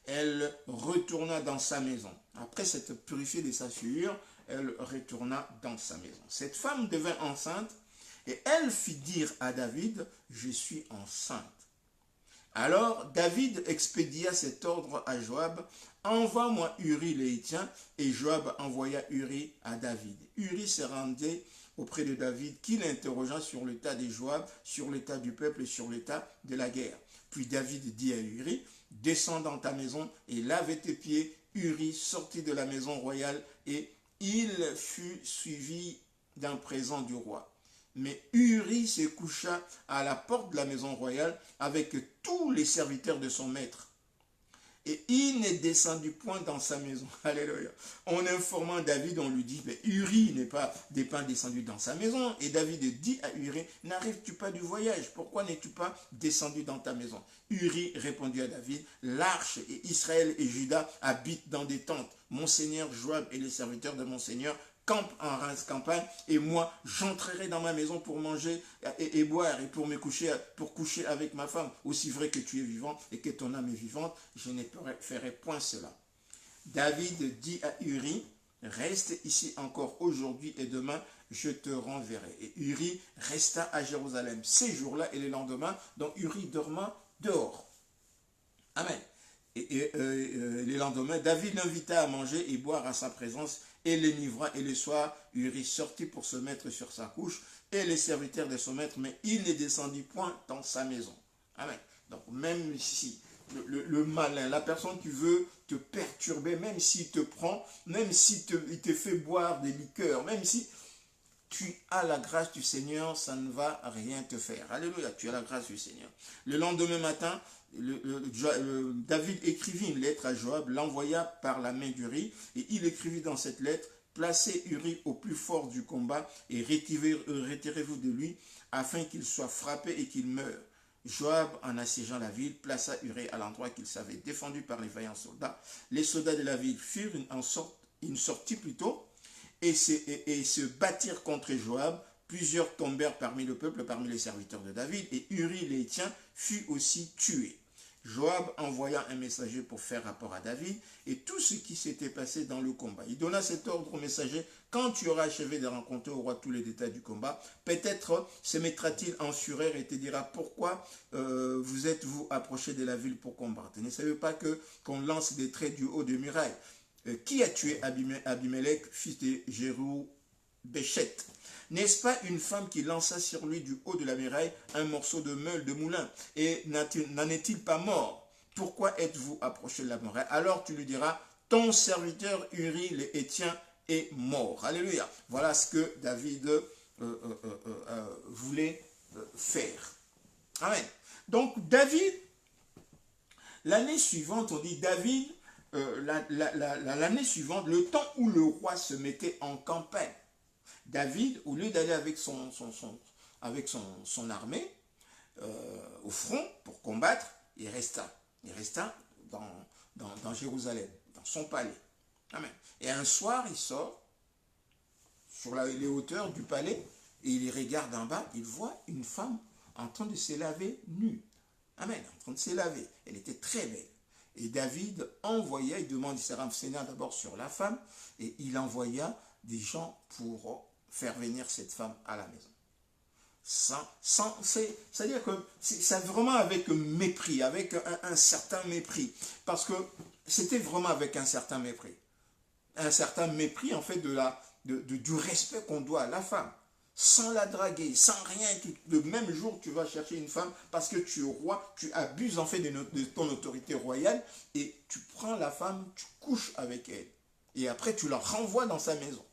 Elle retourna dans sa maison. Après s'être purifiée de sa souillure, elle retourna dans sa maison. Cette femme devint enceinte, et elle fit dire à David, je suis enceinte. Alors David expédia cet ordre à Joab, envoie-moi Uri le Héthien, et Joab envoya Uri à David. Uri se rendait auprès de David, qui l'interrogea sur l'état de Joab, sur l'état du peuple et sur l'état de la guerre. Puis David dit à Uri, descends dans ta maison et lave tes pieds. Uri sortit de la maison royale et il fut suivi d'un présent du roi. Mais Uri se coucha à la porte de la maison royale avec tous les serviteurs de son maître. Et il n'est descendu point dans sa maison. Alléluia. En informant David, on lui dit, mais Uri n'est pas descendu dans sa maison. Et David dit à Uri, n'arrives-tu pas du voyage? Pourquoi n'es-tu pas descendu dans ta maison? Uri répondit à David, l'arche et Israël et Juda habitent dans des tentes. Mon seigneur Joab et les serviteurs de mon seigneur campe en race campagne, et moi j'entrerai dans ma maison pour manger et boire et pour coucher avec ma femme. Aussi vrai que tu es vivant et que ton âme est vivante, je ne ferai point cela. David dit à Uri, reste ici encore aujourd'hui et demain, je te renverrai. Et Uri resta à Jérusalem ces jours-là et les lendemains, donc Uri dormant dehors. Amen. Les lendemains, David l'invita à manger et boire à sa présence et l'énivra. Et le soir, Uri sortit pour se mettre sur sa couche et les serviteurs de son maître, mais il ne descendit point dans sa maison. Amen. Donc même si le malin, la personne qui veut te perturber, même s'il te prend, même s'il te fait boire des liqueurs, même si tu as la grâce du Seigneur, ça ne va rien te faire. Alléluia, tu as la grâce du Seigneur. Le lendemain matin, David écrivit une lettre à Joab, l'envoya par la main d'Uri, et il écrivit dans cette lettre, placez Uri au plus fort du combat et retirez-vous de lui, afin qu'il soit frappé et qu'il meure. Joab, en assiégeant la ville, plaça Uri à l'endroit qu'il savait, défendu par les vaillants soldats. Les soldats de la ville firent une sortie plutôt, et se battirent contre Joab. Plusieurs tombèrent parmi le peuple, parmi les serviteurs de David, et Uri l'Héthien fut aussi tué. Joab envoya un messager pour faire rapport à David et tout ce qui s'était passé dans le combat. Il donna cet ordre au messager: quand tu auras achevé de rencontrer au roi tous les détails du combat, peut-être se mettra-t-il en fureur et te dira: pourquoi vous êtes-vous approché de la ville pour combattre? Ne savez pas qu'on lance des traits du haut de muraille? Qui a tué Abimelech, fils de Jéru-Béchet? N'est-ce pas une femme qui lança sur lui du haut de la muraille un morceau de meule de moulin? Et n'en est-il pas mort? Pourquoi êtes-vous approché de la muraille? Alors tu lui diras: ton serviteur Uri le Héthien est mort. Alléluia. Voilà ce que David voulait faire. Amen. Donc David, l'année suivante, on dit David, l'année suivante, le temps où le roi se mettait en campagne, David, au lieu d'aller avec son armée au front pour combattre, il resta dans Jérusalem, dans son palais. Amen. Et un soir, il sort sur les hauteurs du palais et il regarde en bas, il voit une femme en train de se laver nue. Amen, en train de se laver. Elle était très belle. Et David envoya, il demande, il s'est renseigné d'abord sur la femme, et il envoya des gens pour faire venir cette femme à la maison. C'est-à-dire que c'est vraiment avec mépris, avec un certain mépris, parce que c'était vraiment avec un certain mépris en fait du respect qu'on doit à la femme, sans la draguer, sans rien. Le même jour tu vas chercher une femme parce que tu es roi, tu abuses en fait de ton autorité royale et tu prends la femme, tu couches avec elle et après tu la renvoies dans sa maison.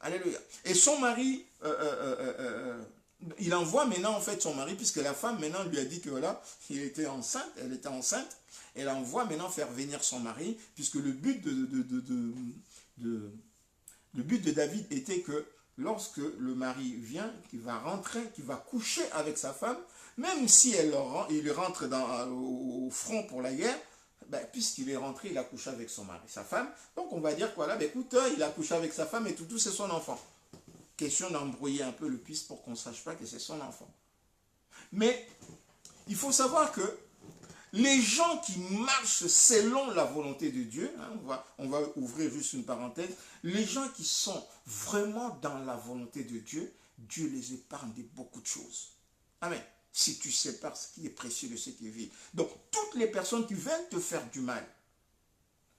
Alléluia. Et son mari, il envoie maintenant en fait son mari, puisque la femme maintenant lui a dit que voilà, elle était enceinte, elle envoie maintenant faire venir son mari, puisque le but de David était que lorsque le mari vient, qu'il va rentrer, qu'il va coucher avec sa femme, même si il rentre au front pour la guerre, puisqu'il est rentré, il a couché avec son mari, sa femme. Donc on va dire que voilà, écoute, il a couché avec sa femme et tout c'est son enfant. Question d'embrouiller un peu le piste pour qu'on ne sache pas que c'est son enfant. Mais il faut savoir que les gens qui marchent selon la volonté de Dieu, on va ouvrir juste une parenthèse, les gens qui sont vraiment dans la volonté de Dieu, Dieu les épargne de beaucoup de choses. Amen. Si tu sépares ce qui est précieux de ce qui est vil. Donc, toutes les personnes qui veulent te faire du mal,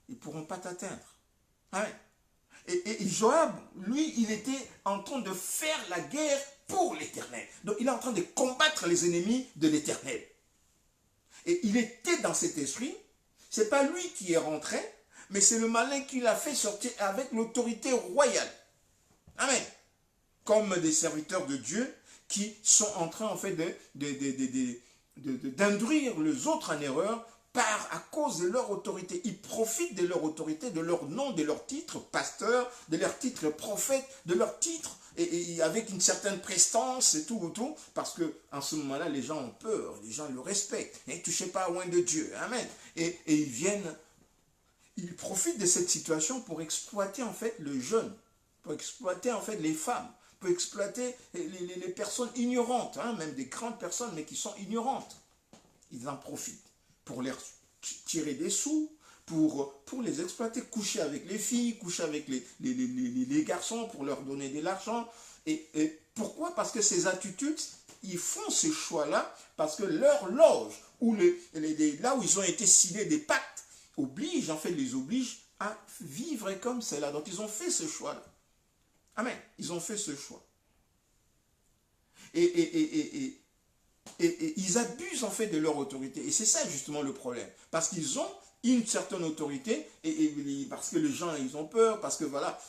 ils ne pourront pas t'atteindre. Amen. Et Joab, lui, il était en train de faire la guerre pour l'Éternel. Donc, il est en train de combattre les ennemis de l'Éternel. Et il était dans cet esprit. Ce n'est pas lui qui est rentré, mais c'est le malin qui l'a fait sortir avec l'autorité royale. Amen. Comme des serviteurs de Dieu qui sont en train en fait d'induire les autres en erreur à cause de leur autorité. Ils profitent de leur autorité, de leur nom, de leur titre pasteur, de leur titre prophète, de leur titre, et avec une certaine prestance et tout, parce qu'en ce moment-là, les gens ont peur, les gens le respectent. Ne touchez pas loin de Dieu. Amen. Et ils profitent de cette situation pour exploiter en fait le jeune, pour exploiter en fait les femmes, pour exploiter les personnes ignorantes, même des grandes personnes, mais qui sont ignorantes. Ils en profitent pour leur tirer des sous, pour les exploiter, coucher avec les filles, coucher avec les garçons pour leur donner de l'argent. Et pourquoi? Parce que ces attitudes, ils font ces choix-là parce que leur loge, ou là où ils ont été scellés des pactes, oblige, en fait, les oblige à vivre comme cela. Donc ils ont fait ce choix-là. Amen. Ils ont fait ce choix. Et ils abusent en fait de leur autorité. Et c'est ça justement le problème. Parce qu'ils ont une certaine autorité, parce que les gens, ils ont peur, parce que voilà,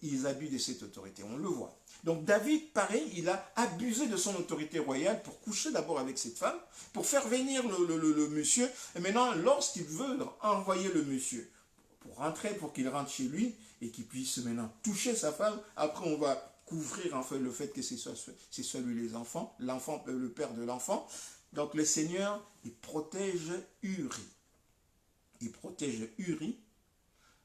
ils abusent de cette autorité. On le voit. Donc David, pareil, il a abusé de son autorité royale pour coucher d'abord avec cette femme, pour faire venir le monsieur. Et maintenant, lorsqu'il veut envoyer le monsieur pour rentrer, pour qu'il rentre chez lui, et qu'il puisse maintenant toucher sa femme, après on va couvrir en fait le fait que c'est soit lui les enfants, le père de l'enfant. Donc le Seigneur, il protège Uri. Il protège Uri.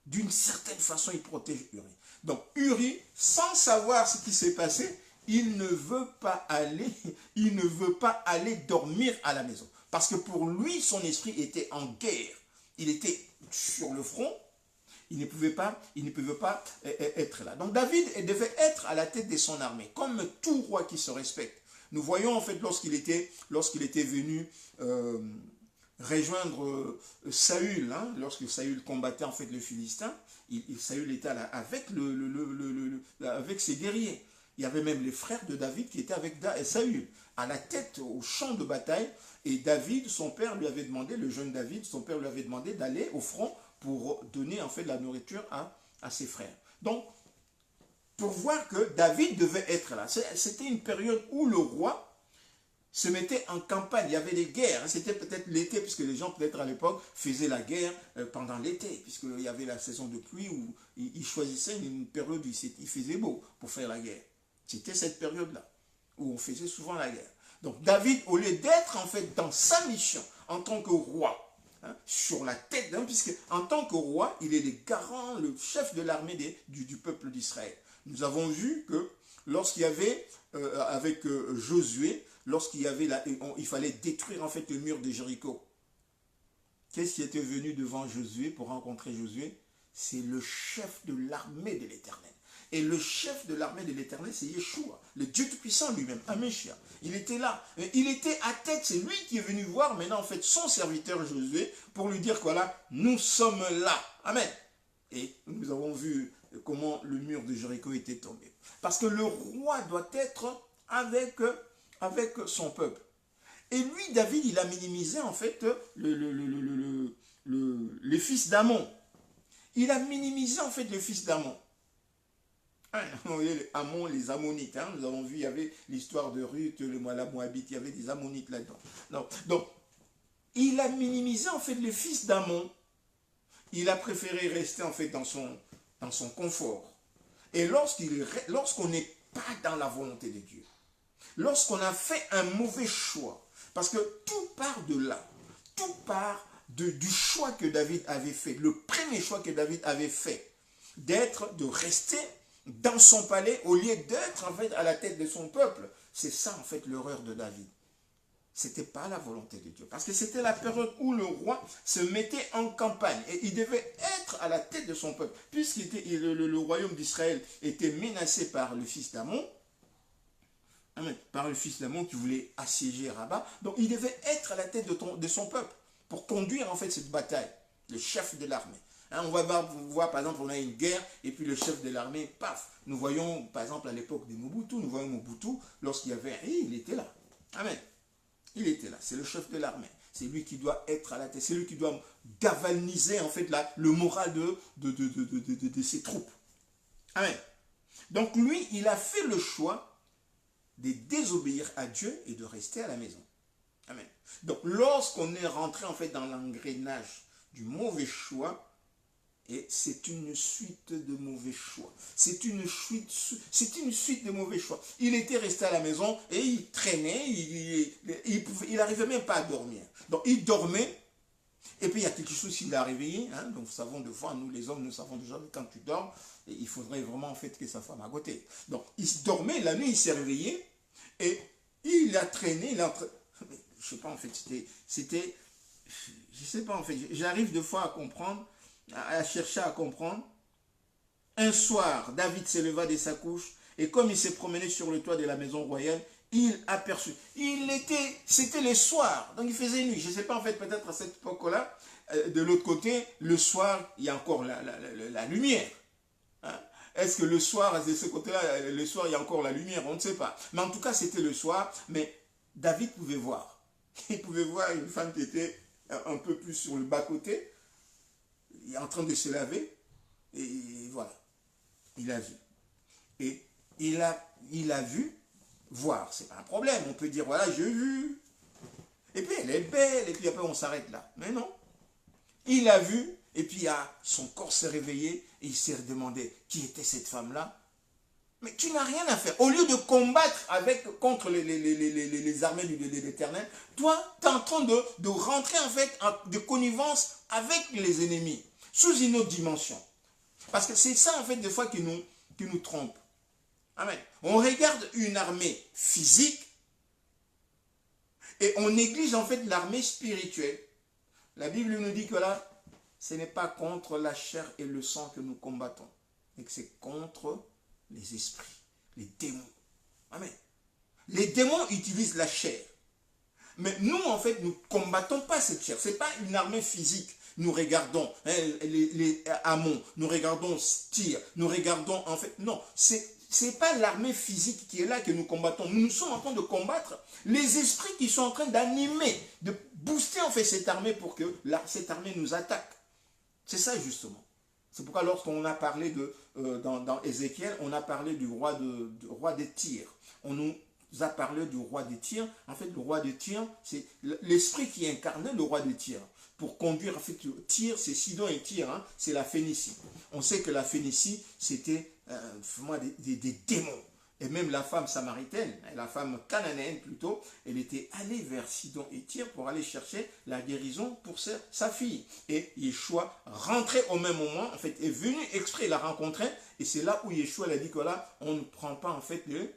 D'une certaine façon, il protège Uri. Donc Uri, sans savoir ce qui s'est passé, il ne veut pas aller dormir à la maison. Parce que pour lui, son esprit était en guerre. Il était sur le front. Il ne pouvait pas être là. Donc David devait être à la tête de son armée, comme tout roi qui se respecte. Nous voyons en fait lorsqu'il était venu rejoindre Saül, lorsque Saül combattait en fait le Philistin, Saül était là avec avec ses guerriers. Il y avait même les frères de David qui étaient avec Saül, à la tête au champ de bataille. Et David, son père lui avait demandé, le jeune David, son père lui avait demandé d'aller au front pour donner en fait de la nourriture à ses frères. Donc, pour voir que David devait être là. C'était une période où le roi se mettait en campagne. Il y avait des guerres. C'était peut-être l'été, puisque les gens peut-être à l'époque faisaient la guerre pendant l'été, puisqu'il y avait la saison de pluie où ils choisissaient une période où il faisait beau pour faire la guerre. C'était cette période-là où on faisait souvent la guerre. Donc David, au lieu d'être en fait dans sa mission en tant que roi, sur la tête, puisque en tant que roi, il est le garant, le chef de l'armée du peuple d'Israël. Nous avons vu que lorsqu'il y avait, avec Josué, il fallait détruire en fait le mur de Jéricho. Qu'est-ce qui était venu devant Josué pour rencontrer Josué? C'est le chef de l'armée de l'Éternel. Et le chef de l'armée de l'Éternel, c'est Yeshua, le Dieu Tout-Puissant lui-même, Améchia. Il était là. Il était à tête, c'est lui qui est venu voir maintenant en fait son serviteur Josué pour lui dire voilà, nous sommes là. Amen. Et nous avons vu comment le mur de Jéricho était tombé. Parce que le roi doit être avec son peuple. Et lui, David, il a minimisé en fait les fils d'Amon. Il a minimisé en fait les fils d'Amon. Amon, les Ammonites, nous avons vu, il y avait l'histoire de Ruth, la Moabite, il y avait des Ammonites là-dedans. Donc, il a minimisé en fait les fils d'Amon. Il a préféré rester en fait dans son confort. Et lorsqu'on n'est pas dans la volonté de Dieu, lorsqu'on a fait un mauvais choix, parce que tout part de là, tout part du choix que David avait fait, le premier choix que David avait fait, de rester dans son palais au lieu d'être en fait à la tête de son peuple. C'est ça en fait l'erreur de David. C'était pas la volonté de Dieu. Parce que c'était la période où le roi se mettait en campagne. Et il devait être à la tête de son peuple. Puisque le royaume d'Israël était menacé par le fils d'Amon. Par le fils d'Amon qui voulait assiéger Rabat. Donc il devait être à la tête de son peuple. Pour conduire en fait cette bataille. Le chef de l'armée. On va voir, par exemple, on a une guerre, et puis le chef de l'armée, paf. Nous voyons, par exemple, à l'époque de Mobutu, lorsqu'il y avait, il était là. Amen. Il était là, c'est le chef de l'armée. C'est lui qui doit être à la tête, c'est lui qui doit galvaniser, en fait, le moral de ses troupes. Amen. Donc lui, il a fait le choix de désobéir à Dieu et de rester à la maison. Amen. Donc lorsqu'on est rentré, en fait, dans l'engrenage du mauvais choix, et c'est une suite de mauvais choix. C'est une suite de mauvais choix. Il était resté à la maison et il traînait, il n'arrivait même pas à dormir. Donc il dormait, et puis il y a quelque chose qui l'a réveillé. Donc nous savons de fois, nous les hommes, nous savons déjà que quand tu dors, il faudrait vraiment en fait que sa femme à côté. Donc il dormait, la nuit il s'est réveillé, et il a traîné, je ne sais pas en fait, c'était je ne sais pas en fait, j'arrive des fois à comprendre, à chercher à comprendre. Un soir, David s'éleva de sa couche et comme il s'est promené sur le toit de la maison royale, il aperçut. C'était le soir, donc il faisait nuit. Je ne sais pas en fait, peut-être à cette époque-là, de l'autre côté, le soir, il y a encore la lumière. Hein? Est-ce que le soir, de ce côté-là, le soir, il y a encore la lumière? On ne sait pas. Mais en tout cas, c'était le soir, mais David pouvait voir. Il pouvait voir une femme qui était un peu plus sur le bas-côté, en train de se laver, et voilà. Il a vu. Et il a vu, voir, c'est pas un problème. On peut dire, voilà, j'ai vu. Et puis elle est belle, et puis après on s'arrête là. Mais non. Il a vu, et puis son corps s'est réveillé, et il s'est demandé qui était cette femme-là. Mais tu n'as rien à faire. Au lieu de combattre contre les armées de l'Éternel, toi, tu es en train de rentrer en fait de connivence avec les ennemis, sous une autre dimension. Parce que c'est ça, en fait, des fois qui nous trompe. Amen. On regarde une armée physique et on néglige, en fait, l'armée spirituelle. La Bible nous dit que là, ce n'est pas contre la chair et le sang que nous combattons, mais que c'est contre les esprits, les démons. Amen. Les démons utilisent la chair. Mais nous, en fait, nous ne combattons pas cette chair. Ce n'est pas une armée physique. Nous regardons les Ammon, nous regardons Tyr, nous regardons en fait, non, c'est pas l'armée physique qui est là que nous combattons. Nous sommes en train de combattre les esprits qui sont en train d'animer, de booster en fait cette armée pour que cette armée nous attaque. C'est ça justement. C'est pourquoi lorsqu'on a parlé dans Ézéchiel, on a parlé du roi de Tyr. On nous a parlé du roi de Tyr. En fait, le roi de Tyr, c'est l'esprit qui incarnait le roi de Tyr. Pour conduire, en fait, Tyr, c'est Sidon et Tyr, hein, c'est la Phénicie. On sait que la Phénicie, c'était des démons. Et même la femme samaritaine, la femme cananéenne plutôt, elle était allée vers Sidon et Tyr pour aller chercher la guérison pour sa fille. Et Yeshua, rentré au même moment, en fait, est venu exprès la rencontrer. Et c'est là où Yeshua a dit que là, on ne prend pas en fait le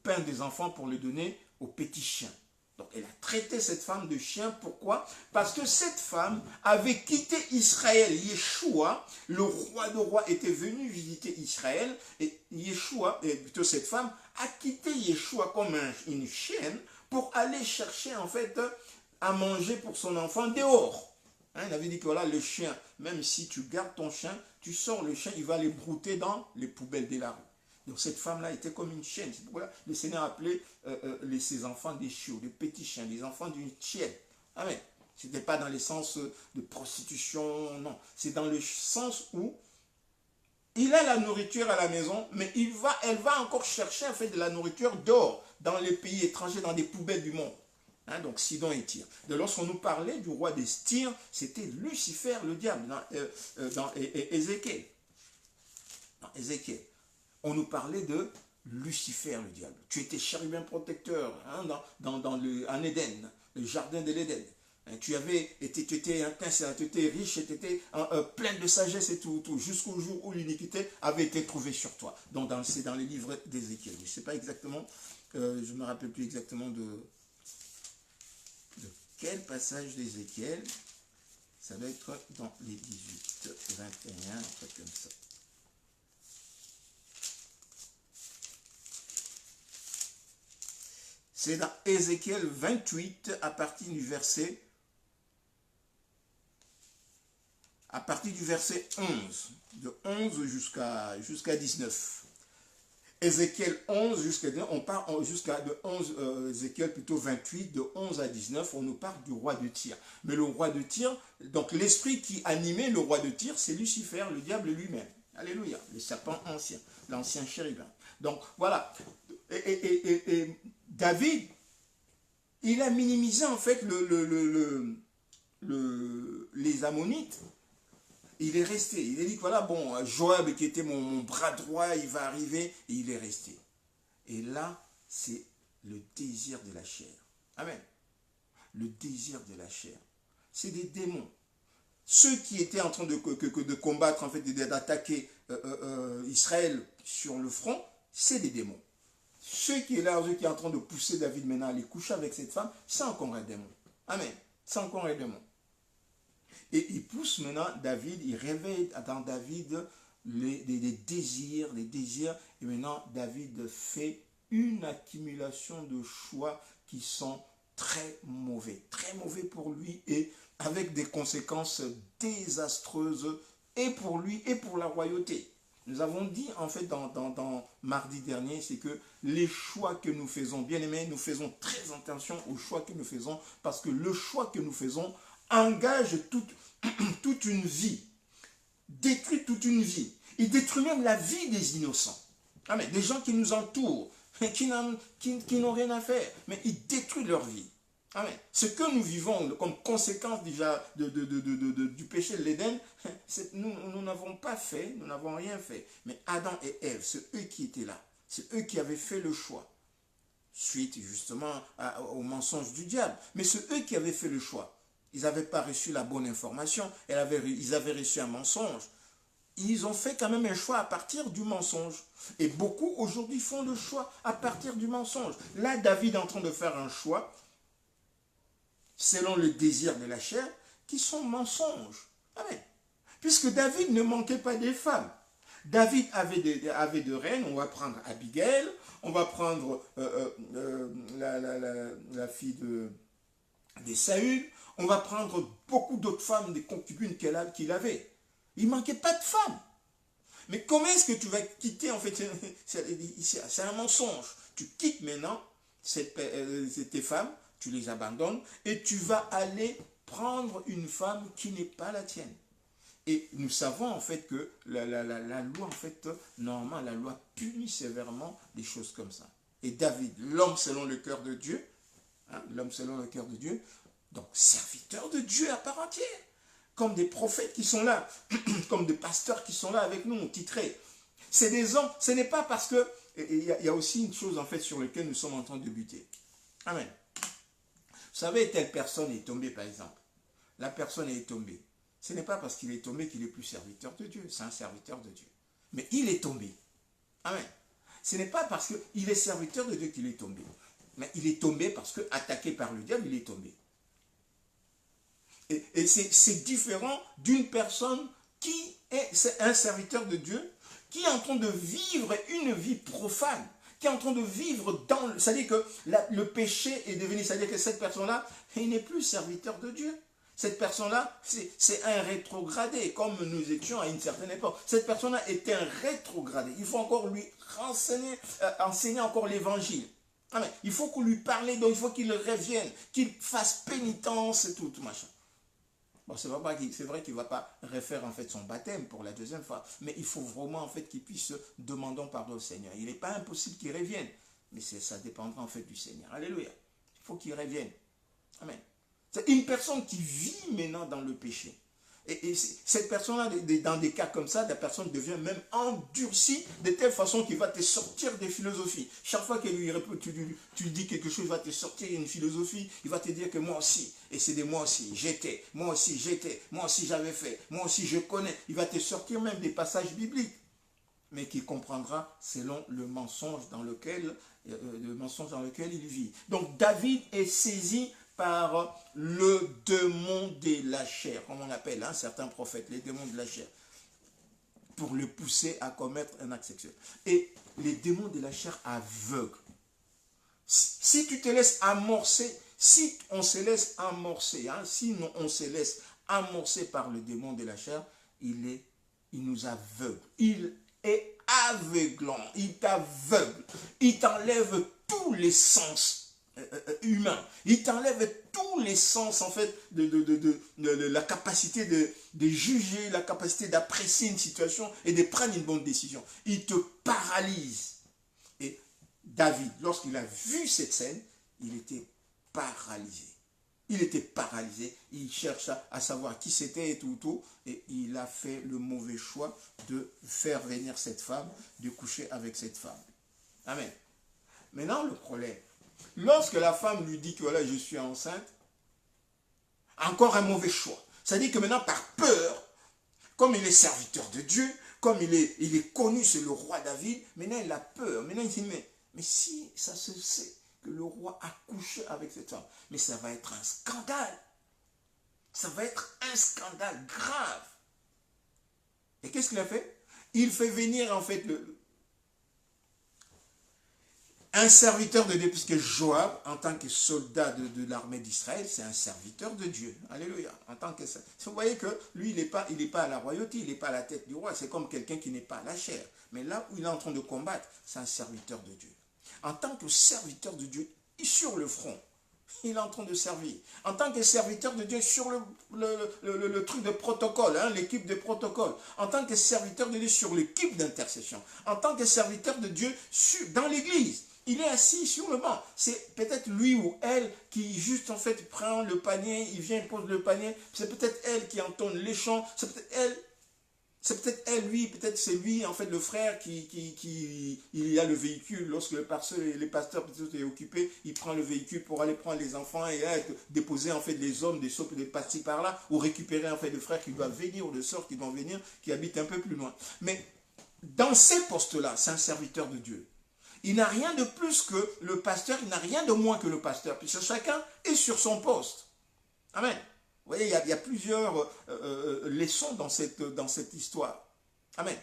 pain des enfants pour le donner aux petits chiens. Donc elle a traité cette femme de chien. Pourquoi? Parce que cette femme avait quitté Israël. Yeshua, le roi de rois, était venu visiter Israël. Et Yeshua, et plutôt cette femme, a quitté Yeshua comme une chienne pour aller chercher en fait à manger pour son enfant dehors. Hein, il avait dit que voilà, le chien, même si tu gardes ton chien, tu sors le chien, il va les brouter dans les poubelles de la rue. Donc cette femme-là était comme une chienne. C'est pourquoi le Seigneur appelait ses enfants des chiots, des petits chiens, des enfants d'une chienne. Amen. Ce n'était pas dans le sens de prostitution, non. C'est dans le sens où il a la nourriture à la maison, mais elle va encore chercher en fait de la nourriture dehors, dans les pays étrangers, dans des poubelles du monde. Hein, donc Sidon et Tyr. Lorsqu'on nous parlait du roi des Tyr, c'était Lucifer, le diable, dans Ézéchiel. Dans Ézéchiel. On nous parlait de Lucifer, le diable. Tu étais chérubin protecteur hein, en Éden, le jardin de l'Éden. Tu étais riche, tu étais plein de sagesse et tout, jusqu'au jour où l'iniquité avait été trouvée sur toi. Donc c'est dans les livres d'Ézéchiel. Je ne sais pas exactement, je ne me rappelle plus exactement de quel passage d'Ézéchiel. Ça doit être dans les 18, 21, un truc comme ça. C'est dans Ézéchiel 28, à partir du verset 11, de 11 jusqu'à 19. Ézéchiel 11 jusqu'à 19, on part jusqu'à de 11, Ézéchiel plutôt 28, de 11 à 19, on nous parle du roi de Tyr. Mais le roi de Tyr, donc l'esprit qui animait le roi de Tyr, c'est Lucifer, le diable lui-même. Alléluia, le serpent ancien, l'ancien chérubin. Donc voilà. Et David, il a minimisé en fait les Ammonites. Il est resté. Il a dit que voilà, bon, Joab qui était mon bras droit, il va arriver, et il est resté. Et là, c'est le désir de la chair. Amen. Le désir de la chair. C'est des démons. Ceux qui étaient en train de combattre, en fait, d'attaquer Israël sur le front, c'est des démons. Ceux qui est là, ceux qui est en train de pousser David maintenant à aller coucher avec cette femme, c'est encore un démon. Amen. sans qu'on ait de mots. Et il pousse maintenant David, il réveille dans David les désirs, et maintenant David fait une accumulation de choix qui sont très mauvais pour lui et avec des conséquences désastreuses et pour lui et pour la royauté. Nous avons dit en fait dans mardi dernier, c'est que les choix que nous faisons, bien aimés, nous faisons très attention aux choix que nous faisons parce que le choix que nous faisons engage toute une vie, détruit toute une vie. Il détruit même la vie des innocents. Amen. Des gens qui nous entourent, qui n'ont rien à faire, mais il détruit leur vie. Amen. Ce que nous vivons comme conséquence déjà du péché de l'Éden, nous n'avons pas fait, nous n'avons rien fait. Mais Adam et Ève, c'est eux qui étaient là. C'est eux qui avaient fait le choix. Suite justement au mensonge du diable. Mais c'est eux qui avaient fait le choix. Ils n'avaient pas reçu la bonne information. Ils avaient reçu un mensonge. Ils ont fait quand même un choix à partir du mensonge. Et beaucoup aujourd'hui font le choix à partir du mensonge. Là, David est en train de faire un choix selon le désir de la chair, qui sont mensonges. Amen. Puisque David ne manquait pas des femmes. David avait de reines, on va prendre Abigail, on va prendre la fille de Saül, on va prendre beaucoup d'autres femmes, des concubines qu'il avait. Il ne manquait pas de femmes. Mais comment est-ce que tu vas quitter, en fait, c'est un mensonge. Tu quittes maintenant tes femmes, tu les abandonnes et tu vas aller prendre une femme qui n'est pas la tienne. Et nous savons en fait que la loi, en fait, normalement, la loi punit sévèrement des choses comme ça. Et David, l'homme selon le cœur de Dieu, l'homme selon le cœur de Dieu, donc serviteur de Dieu à part entière, comme des prophètes qui sont là, comme des pasteurs qui sont là avec nous, titrés. C'est des hommes, ce n'est pas parce que, il y a aussi une chose en fait sur laquelle nous sommes en train de buter. Amen. Vous savez, telle personne est tombée, par exemple. La personne est tombée. Ce n'est pas parce qu'il est tombé qu'il est plus serviteur de Dieu. C'est un serviteur de Dieu. Mais il est tombé. Amen. Ce n'est pas parce qu'il est serviteur de Dieu qu'il est tombé. Mais il est tombé parce que, attaqué par le diable, il est tombé. Et c'est différent d'une personne qui est un serviteur de Dieu, qui est en train de vivre une vie profane, qui est en train de vivre dans le... C'est-à-dire que le péché est devenu... C'est-à-dire que cette personne-là, il n'est plus serviteur de Dieu. Cette personne-là, c'est un rétrogradé, comme nous étions à une certaine époque. Cette personne-là était un rétrogradé. Il faut encore lui enseigner encore l'évangile. Il faut qu'on lui parle, donc il faut qu'il revienne, qu'il fasse pénitence et tout machin. Bon, c'est vrai qu'il ne va pas refaire en fait son baptême pour la deuxième fois, mais il faut vraiment en fait qu'il puisse demander pardon au Seigneur. Il n'est pas impossible qu'il revienne, mais ça dépendra en fait du Seigneur. Alléluia. Il faut qu'il revienne. Amen. C'est une personne qui vit maintenant dans le péché. Et cette personne-là, dans des cas comme ça, la personne devient même endurcie de telle façon qu'il va te sortir des philosophies. Chaque fois que tu lui dis quelque chose, il va te sortir une philosophie, il va te dire que moi aussi, et c'est de moi aussi, moi aussi j'avais fait, moi aussi je connais. Il va te sortir même des passages bibliques, mais qui comprendra selon le mensonge dans lequel il vit. Donc David est saisi par le démon de la chair, comme on l'appelle, certains prophètes, les démons de la chair, pour le pousser à commettre un acte sexuel. Et les démons de la chair aveuglent. Si tu te laisses amorcer, si on se laisse amorcer, si on se laisse amorcer par le démon de la chair, il nous aveugle. Il est aveuglant, il t'aveugle, il t'enlève tous les sens humain. Il t'enlève tous les sens en fait de la capacité de juger, la capacité d'apprécier une situation et de prendre une bonne décision. Il te paralyse. Et David, lorsqu'il a vu cette scène, il était paralysé. Il était paralysé, il chercha à savoir qui c'était et tout, et il a fait le mauvais choix de faire venir cette femme, de coucher avec cette femme. Amen. Maintenant, le problème, lorsque la femme lui dit que voilà, je suis enceinte, encore un mauvais choix. C'est-à-dire que maintenant, par peur, comme il est serviteur de Dieu, comme il est connu, c'est le roi David, maintenant il a peur. Maintenant il dit, mais si ça se sait que le roi a couché avec cette femme, mais ça va être un scandale. Ça va être un scandale grave. Et qu'est-ce qu'il a fait? Il fait venir en fait un serviteur de Dieu, puisque Joab, en tant que soldat de l'armée d'Israël, c'est un serviteur de Dieu. Alléluia. En tant que ça. Vous voyez que lui, il n'est pas à la royauté, il n'est pas à la tête du roi. C'est comme quelqu'un qui n'est pas à la chair. Mais là où il est en train de combattre, c'est un serviteur de Dieu. En tant que serviteur de Dieu, sur le front, il est en train de servir. En tant que serviteur de Dieu sur le truc de protocole, hein, l'équipe de protocole. En tant que serviteur de Dieu sur l'équipe d'intercession. En tant que serviteur de Dieu dans l'église. Il est assis sur le banc. C'est peut-être lui ou elle qui juste en fait prend le panier, il vient pose le panier. C'est peut-être elle qui entonne les chants. C'est peut-être elle, lui, peut-être c'est lui, en fait, le frère il y a le véhicule. Lorsque les pasteurs peut-être est occupé, il prend le véhicule pour aller prendre les enfants et là, déposer en fait les hommes, des sopes, des pastilles par là, ou récupérer en fait le frère qui doit venir ou le sœur qui doit venir, qui habite un peu plus loin. Mais dans ces postes-là, c'est un serviteur de Dieu. Il n'a rien de plus que le pasteur, il n'a rien de moins que le pasteur, puisque chacun est sur son poste. Amen. Vous voyez, il y a plusieurs leçons dans cette histoire. Amen.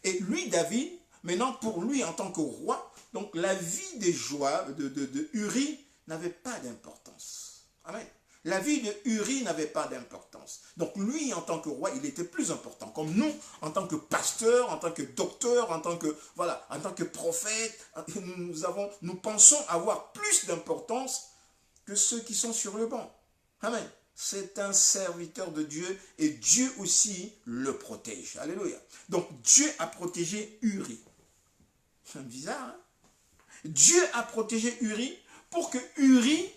Et lui, David, maintenant, pour lui, en tant que roi, donc la vie de Joab, de Uri, n'avait pas d'importance. Amen. La vie de Uri n'avait pas d'importance. Donc lui, en tant que roi, il était plus important. Comme nous, en tant que pasteur, en tant que docteur, en tant que prophète, nous pensons avoir plus d'importance que ceux qui sont sur le banc. Amen. C'est un serviteur de Dieu et Dieu aussi le protège. Alléluia. Donc Dieu a protégé Uri. C'est bizarre, hein? Dieu a protégé Uri pour que Uri...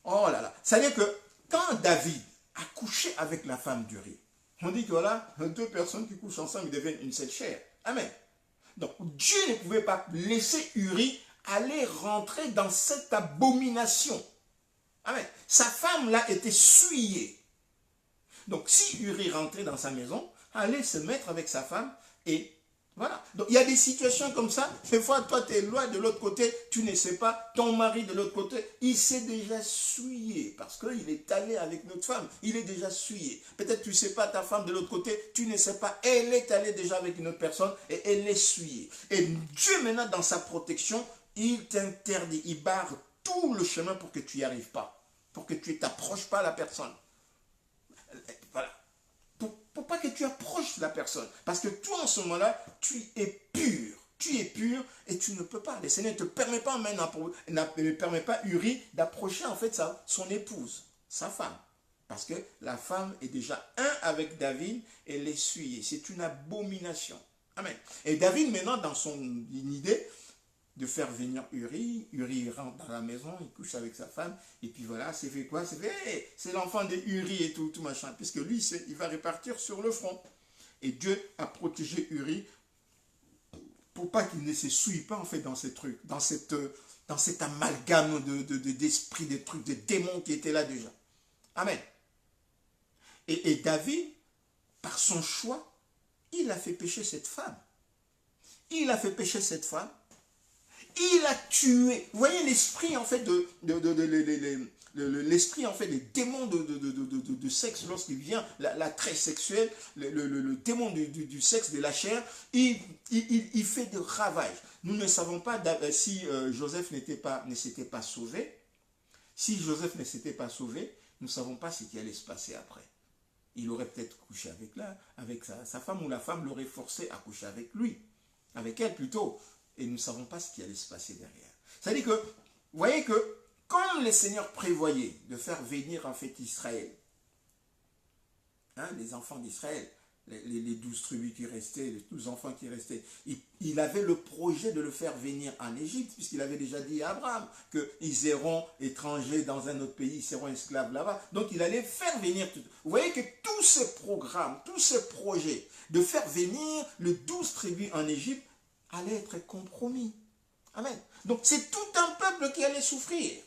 Oh là là. C'est-à-dire que quand David a couché avec la femme d'Uri, on dit que voilà, deux personnes qui couchent ensemble, ils deviennent une seule chair. Amen. Donc Dieu ne pouvait pas laisser Uri aller rentrer dans cette abomination. Amen. Sa femme là était souillée. Donc si Uri rentrait dans sa maison, allait se mettre avec sa femme et voilà. Donc il y a des situations comme ça. Des fois, toi, tu es loin de l'autre côté, tu ne sais pas. Ton mari de l'autre côté, il s'est déjà souillé parce qu'il est allé avec notre femme. Il est déjà souillé. Peut-être tu ne sais pas ta femme de l'autre côté, tu ne sais pas. Elle est allée déjà avec une autre personne et elle est souillée. Et Dieu, maintenant, dans sa protection, il t'interdit, il barre tout le chemin pour que tu n'y arrives pas. Pour que tu ne t'approches pas à la personne. Voilà. Pour pas que tu approches la personne. Parce que toi, en ce moment-là, tu es pur. Tu es pur et tu ne peux pas. Le Seigneur ne te permet pas maintenant, ne permet pas Uri d'approcher en fait son épouse, sa femme. Parce que la femme est déjà un avec David et l'essuyée. C'est une abomination. Amen. Et David, maintenant, dans son idée de faire venir Uri, Uri rentre dans la maison, il couche avec sa femme, et puis voilà, c'est fait quoi? C'est fait, hey, c'est l'enfant de Uri et tout machin, puisque lui, il va repartir sur le front. Et Dieu a protégé Uri pour pas qu'il ne se souille pas en fait dans ces trucs, dans cet amalgame d'esprit, des trucs, des démons qui étaient là déjà. Amen. Et David, par son choix, il a fait pécher cette femme. Il a fait pécher cette femme. Il a tué. Vous voyez l'esprit en fait l'esprit en fait des démons de sexe lorsqu'il vient, l'attrait sexuel, le démon du sexe, de la chair, il fait de ravages. Nous ne savons pas si Joseph ne s'était pas sauvé. Si Joseph ne s'était pas sauvé, nous ne savons pas ce qui allait se passer après. Il aurait peut-être couché avec sa femme, ou la femme l'aurait forcé à coucher avec lui, avec elle plutôt. Et nous ne savons pas ce qui allait se passer derrière. C'est-à-dire que, vous voyez que, comme le Seigneur prévoyait de faire venir en fait Israël, hein, les enfants d'Israël, les 12 tribus qui restaient, les 12 enfants qui restaient, il avait le projet de le faire venir en Égypte, puisqu'il avait déjà dit à Abraham qu'ils iront étrangers dans un autre pays, ils seront esclaves là-bas. Donc il allait faire venir tout. Vous voyez que tous ces programmes, tous ces projets de faire venir les 12 tribus en Égypte, allait être compromis. Amen. Donc c'est tout un peuple qui allait souffrir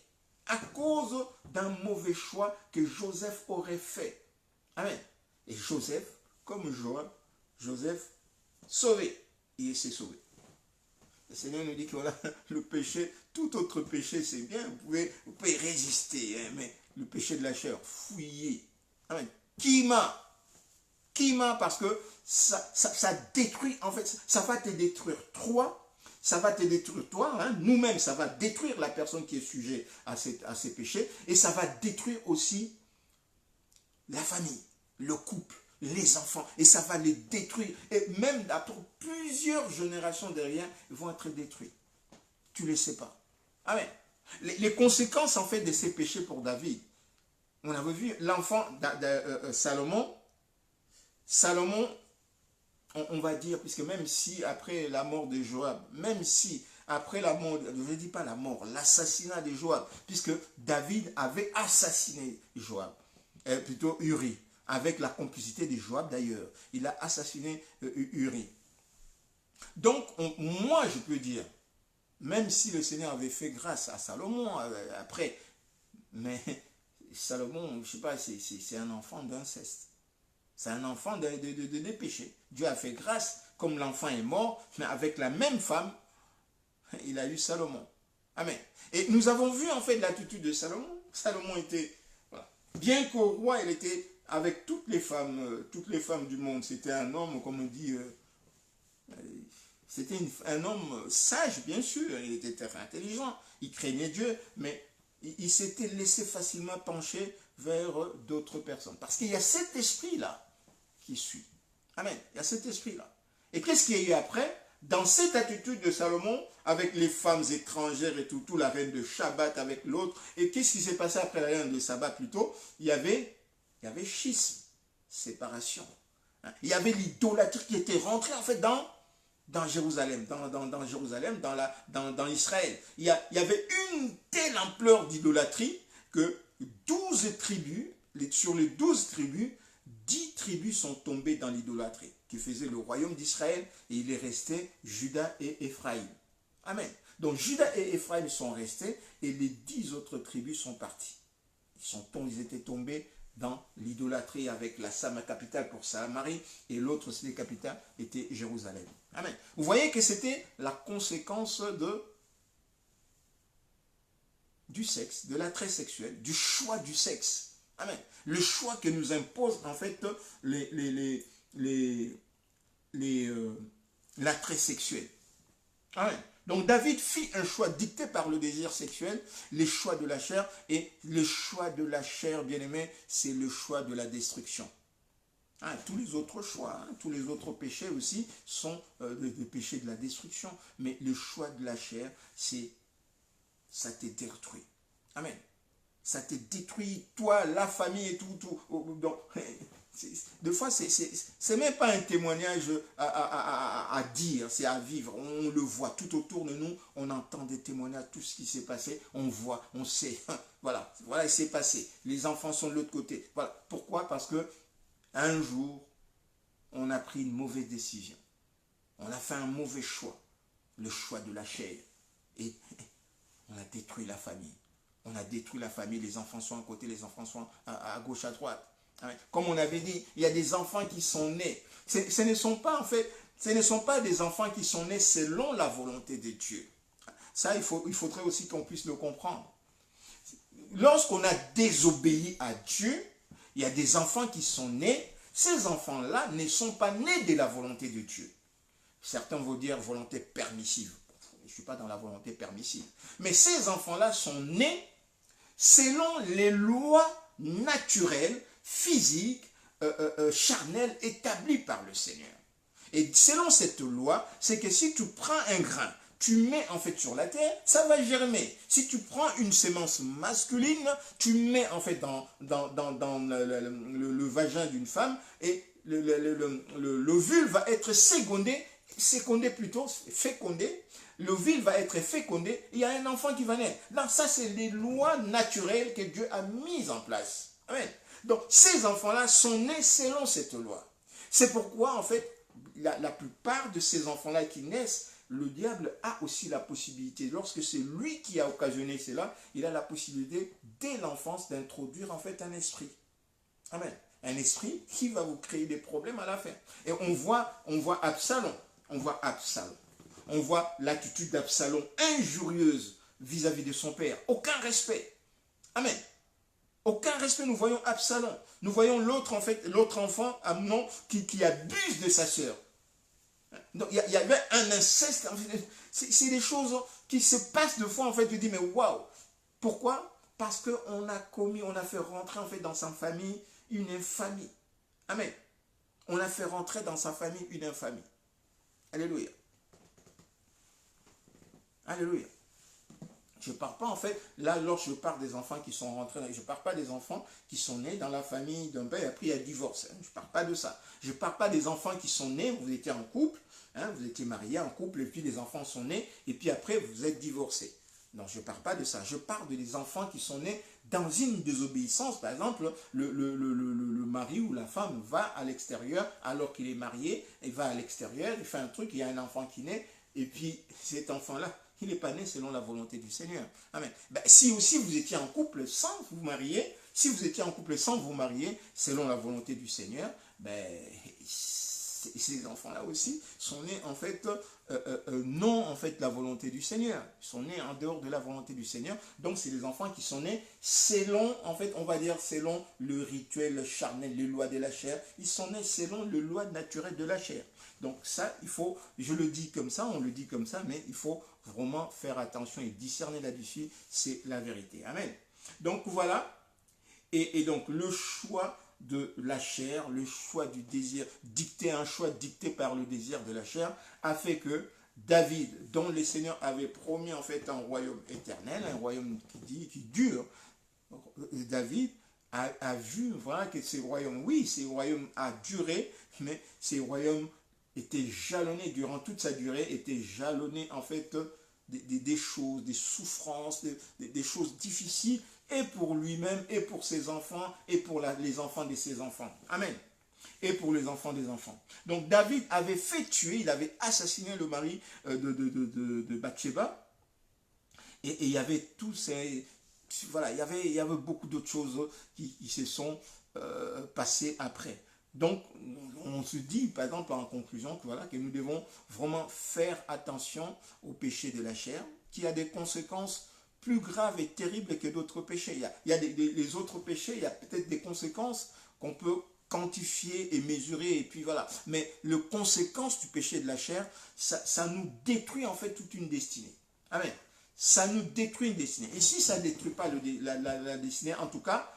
à cause d'un mauvais choix que Joseph aurait fait. Amen. Et Joseph, comme Joab, Joseph sauvé. Il s'est sauvé. Le Seigneur nous dit que voilà, le péché, tout autre péché, c'est bien, vous pouvez résister, hein, mais le péché de la chair, fuyez. Amen. Qui m'a, parce que ça détruit, en fait, ça va te détruire toi, ça va te détruire toi, hein, nous-mêmes, ça va détruire la personne qui est sujet à ces péchés, et ça va détruire aussi la famille, le couple, les enfants, et ça va les détruire. Et même après plusieurs générations derrière, ils vont être détruits. Tu ne le sais pas. Amen. Les conséquences, en fait, de ces péchés pour David, on avait vu l'enfant Salomon, on va dire, puisque même si après la mort de Joab, même si après la mort, je ne dis pas la mort, l'assassinat de Joab, puisque David avait assassiné Joab, plutôt Uri, avec la complicité de Joab d'ailleurs. Il a assassiné Uri. Donc, moi je peux dire, même si le Seigneur avait fait grâce à Salomon après, mais Salomon, je ne sais pas, c'est un enfant d'inceste. C'est un enfant de péché. Dieu a fait grâce, comme l'enfant est mort, mais avec la même femme, il a eu Salomon. Amen. Et nous avons vu en fait l'attitude de Salomon. Salomon était, voilà. Bien qu'au roi, il était avec toutes les femmes du monde. C'était un homme, comme on dit, c'était un homme sage, bien sûr. Il était très intelligent, il craignait Dieu, mais il s'était laissé facilement pencher vers d'autres personnes. Parce qu'il y a cet esprit-là qui suit. Amen. Il y a cet esprit-là. Et qu'est-ce qu'il y a eu après? Dans cette attitude de Salomon, avec les femmes étrangères et tout, la reine de Shabbat avec l'autre, et qu'est-ce qui s'est passé après la reine de Shabbat plutôt? Il y avait schisme, séparation. Il y avait l'idolâtrie qui était rentrée en fait dans Jérusalem, dans Jérusalem, dans Israël. Il y avait une telle ampleur d'idolâtrie que 12 tribus, sur les 12 tribus, 10 tribus sont tombées dans l'idolâtrie, qui faisait le royaume d'Israël, et il est resté Juda et Éphraïm. Amen. Donc Juda et Éphraïm sont restés, et les 10 autres tribus sont parties. Ils étaient tombés dans l'idolâtrie avec la capitale pour Samarie, et l'autre capitale était Jérusalem. Amen. Vous voyez que c'était la conséquence du sexe, de l'attrait sexuel, du choix du sexe. Amen. Le choix que nous impose en fait l'attrait sexuel. Amen. Donc David fit un choix dicté par le désir sexuel, les choix de la chair, et le choix de la chair, bien aimé, c'est le choix de la destruction. Tous les autres choix, tous les autres péchés aussi sont des péchés de la destruction, mais le choix de la chair, ça te détruit. Amen. Ça te détruit, toi, la famille et tout. Donc, des fois, c'est même pas un témoignage à dire, c'est à vivre. On le voit tout autour de nous, on entend des témoignages, tout ce qui s'est passé, on voit, on sait. Voilà, il s'est passé. Les enfants sont de l'autre côté. Voilà. Pourquoi? Parce que un jour, on a pris une mauvaise décision. On a fait un mauvais choix, le choix de la chair. Et on a détruit la famille. On a détruit la famille, les enfants sont à côté, les enfants sont à gauche, à droite. Comme on avait dit, il y a des enfants qui sont nés. Ce ne sont pas des enfants qui sont nés selon la volonté de Dieu. Ça, il faudrait aussi qu'on puisse le comprendre. Lorsqu'on a désobéi à Dieu, il y a des enfants qui sont nés. Ces enfants-là ne sont pas nés de la volonté de Dieu. Certains vont dire volonté permissive. Je ne suis pas dans la volonté permissive. Mais ces enfants-là sont nés selon les lois naturelles, physiques, charnelles établies par le Seigneur. Et selon cette loi, c'est que si tu prends un grain, tu mets en fait sur la terre, ça va germer. Si tu prends une sémence masculine, tu mets en fait dans le vagin d'une femme, et l'ovule va être fécondé, l'ovule va être fécondé, il y a un enfant qui va naître. Là, ça, c'est les lois naturelles que Dieu a mises en place. Amen. Donc, ces enfants-là sont nés selon cette loi. C'est pourquoi, en fait, la plupart de ces enfants-là qui naissent, le diable a aussi la possibilité, lorsque c'est lui qui a occasionné cela, il a la possibilité, dès l'enfance, d'introduire en fait un esprit. Amen. Un esprit qui va vous créer des problèmes à la fin. Et on voit Absalom. on voit l'attitude d'Absalom injurieuse vis-à-vis de son père. Aucun respect. Amen. Aucun respect, nous voyons Absalom. Nous voyons l'autre en fait, l'autre enfant, Amnon, qui abuse de sa sœur. Donc il y avait un inceste. En fait, c'est des choses qui se passent de fois en fait. Tu dis mais waouh. Pourquoi? Parce qu'on a fait rentrer en fait dans sa famille une infamie. Amen. On a fait rentrer dans sa famille une infamie. Alléluia. Alléluia. Je ne parle pas en fait, là lorsque je parle des enfants qui sont rentrés, je ne parle pas des enfants qui sont nés dans la famille d'un père et après il y a divorce. Je ne parle pas de ça. Je ne parle pas des enfants qui sont nés, vous étiez en couple, vous étiez mariés en couple et puis les enfants sont nés et puis après vous êtes divorcés. Non, je ne parle pas de ça. Je parle des enfants qui sont nés dans une désobéissance. Par exemple, le mari ou la femme va à l'extérieur alors qu'il est marié, il va à l'extérieur, il fait un truc, il y a un enfant qui naît et puis cet enfant-là, il n'est pas né selon la volonté du Seigneur. Amen. Ben, si aussi vous étiez en couple sans vous marier, si vous étiez en couple sans vous marier, selon la volonté du Seigneur, ben, ces enfants-là aussi sont nés en fait non en fait la volonté du Seigneur. Ils sont nés en dehors de la volonté du Seigneur. Donc c'est des enfants qui sont nés selon, en fait, on va dire selon le rituel charnel, les lois de la chair. Ils sont nés selon les lois naturelles de la chair. Donc ça, il faut, je le dis comme ça, on le dit comme ça, mais il faut vraiment faire attention et discerner là-dessus, c'est la vérité. Amen. Donc voilà, et donc le choix de la chair, le choix du désir, un choix dicté par le désir de la chair, a fait que David, dont le Seigneur avait promis en fait un royaume éternel, un royaume qui dure, David a vu voilà, que ces royaumes, oui, ces royaumes a duré, mais ces royaumes était jalonné durant toute sa durée, était jalonné en fait des choses, des souffrances, des choses difficiles, et pour lui-même, et pour ses enfants, et pour les enfants de ses enfants. Amen. Et pour les enfants des enfants. Donc David avait fait tuer, il avait assassiné le mari de Bathsheba, et il y avait tous ces... Voilà, il y avait beaucoup d'autres choses qui se sont passées après. Donc, on se dit, par exemple, en conclusion, que, voilà, que nous devons vraiment faire attention au péché de la chair, qui a des conséquences plus graves et terribles que d'autres péchés. Il y a les autres péchés, il y a peut-être des conséquences qu'on peut quantifier et mesurer, et puis voilà. Mais les conséquences du péché de la chair, ça nous détruit en fait toute une destinée. Amen. Ça nous détruit une destinée. Et si ça ne détruit pas la destinée, en tout cas,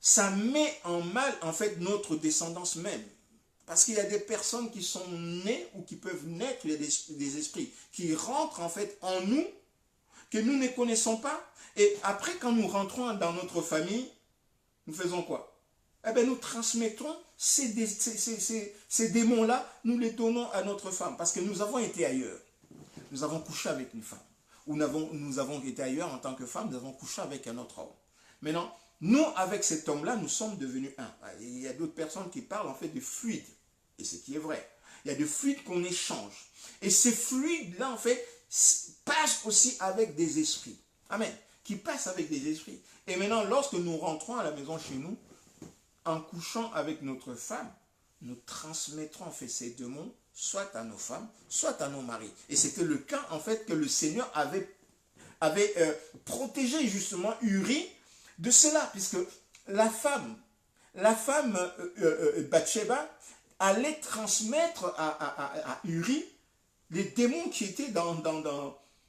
ça met en mal, en fait, notre descendance même. Parce qu'il y a des personnes qui sont nées ou qui peuvent naître, il y a des esprits qui rentrent, en fait, en nous, que nous ne connaissons pas. Et après, quand nous rentrons dans notre famille, nous faisons quoi? Eh bien, nous transmettons ces démons-là, nous les donnons à notre femme. Parce que nous avons été ailleurs. Nous avons couché avec une femme. Ou nous avons été ailleurs en tant que femme, nous avons couché avec un autre homme. Maintenant, nous, avec cet homme-là, nous sommes devenus un. Il y a d'autres personnes qui parlent en fait de fluides. Et ce qui est vrai. Il y a des fluides qu'on échange. Et ces fluides-là, en fait, passent aussi avec des esprits. Amen. Qui passent avec des esprits. Et maintenant, lorsque nous rentrons à la maison chez nous, en couchant avec notre femme, nous transmettrons en fait ces démons, soit à nos femmes, soit à nos maris. Et c'était le cas, en fait, que le Seigneur avait protégé justement Uri de cela, puisque la femme Bathsheba allait transmettre à Uri les démons qui étaient dans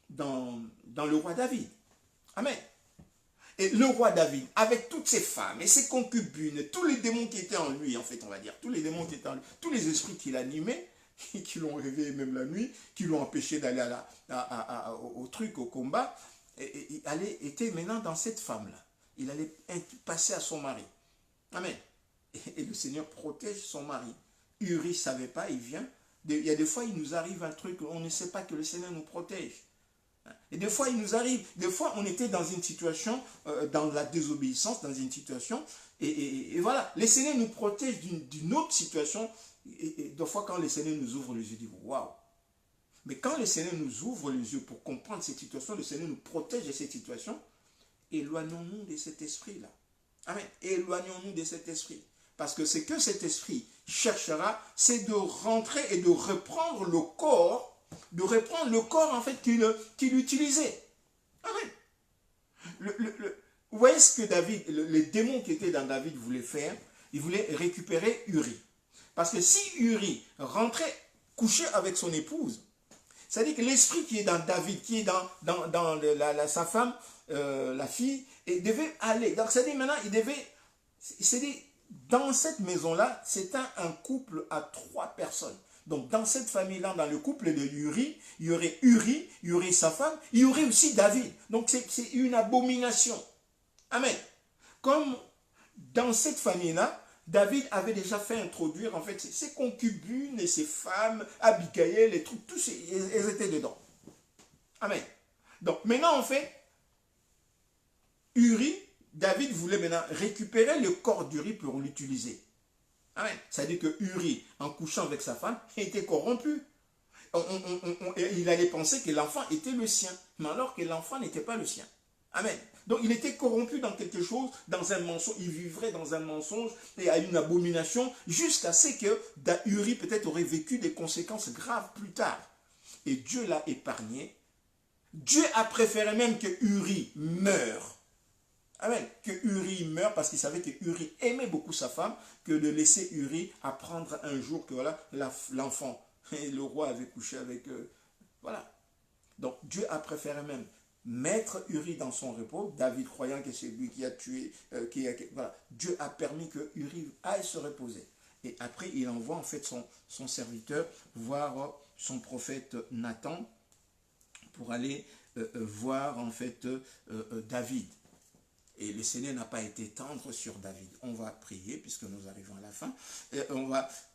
le roi David. Amen. Et le roi David, avec toutes ses femmes et ses concubines, tous les démons qui étaient en lui, en fait, on va dire, tous les démons qui étaient en lui, tous les esprits qui l'animaient, qui l'ont réveillé même la nuit, qui l'ont empêché d'aller au combat, et était maintenant dans cette femme-là. Il allait passer à son mari. Amen. Et le Seigneur protège son mari. Uri ne savait pas, il vient. Il y a des fois, il nous arrive un truc, on ne sait pas que le Seigneur nous protège. Et des fois, il nous arrive, des fois, on était dans une situation, dans la désobéissance, dans une situation, et voilà, le Seigneur nous protège d'une autre situation, et des fois, quand le Seigneur nous ouvre les yeux, il dit, waouh! Mais quand le Seigneur nous ouvre les yeux pour comprendre cette situation, le Seigneur nous protège de cette situation, éloignons-nous de cet esprit-là. Amen. Éloignons-nous de cet esprit. Parce que ce que cet esprit cherchera, c'est de rentrer et de reprendre le corps de reprendre le corps en fait qu'il utilisait. Amen. Vous voyez ce que David, les démons qui étaient dans David voulaient faire? Ils voulaient récupérer Uri. Parce que si Uri rentrait coucher avec son épouse, c'est-à-dire que l'esprit qui est dans David, qui est dans sa femme, la fille, et devait aller. Donc c'est-à-dire maintenant, il devait, c'est-à-dire dans cette maison-là, c'était un couple à 3 personnes. Donc dans cette famille-là, dans le couple de Uri, il y aurait sa femme, il y aurait aussi David. Donc c'est une abomination. Amen. Comme dans cette famille-là, David avait déjà fait introduire en fait ses concubines et ses femmes, Abigail, les trucs, tous elles étaient dedans. Amen. Donc maintenant en fait, Uri, David voulait maintenant récupérer le corps d'Uri pour l'utiliser. Amen. C'est-à-dire que Uri, en couchant avec sa femme, était corrompu. Il allait penser que l'enfant était le sien, mais alors que l'enfant n'était pas le sien. Amen. Donc il était corrompu dans quelque chose, dans un mensonge, il vivrait dans un mensonge et à une abomination, jusqu'à ce que Uri peut-être aurait vécu des conséquences graves plus tard. Et Dieu l'a épargné. Dieu a préféré même que Uri meure. Amen. Que Uri meure parce qu'il savait que Uri aimait beaucoup sa femme, que de laisser Uri apprendre un jour que voilà, l'enfant, et le roi avait couché avec eux. Voilà. Donc Dieu a préféré même mettre Uri dans son repos, David croyant que c'est lui qui a tué, voilà. Dieu a permis que Uri aille se reposer. Et après, il envoie en fait son serviteur voir son prophète Nathan pour aller voir en fait David. Et le Seigneur n'a pas été tendre sur David. On va prier puisque nous arrivons à la fin.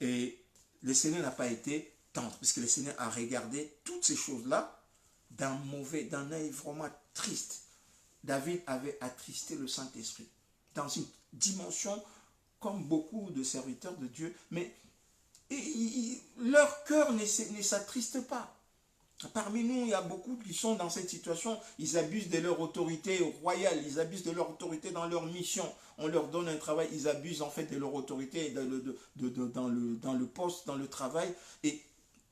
Et le Seigneur n'a pas été tendre puisque le Seigneur a regardé toutes ces choses-là d'un œil vraiment triste. David avait attristé le Saint-Esprit dans une dimension comme beaucoup de serviteurs de Dieu, mais leur cœur ne s'attriste pas. Parmi nous, il y a beaucoup qui sont dans cette situation, ils abusent de leur autorité royale, ils abusent de leur autorité dans leur mission. On leur donne un travail, ils abusent en fait de leur autorité dans le poste, dans le travail. Et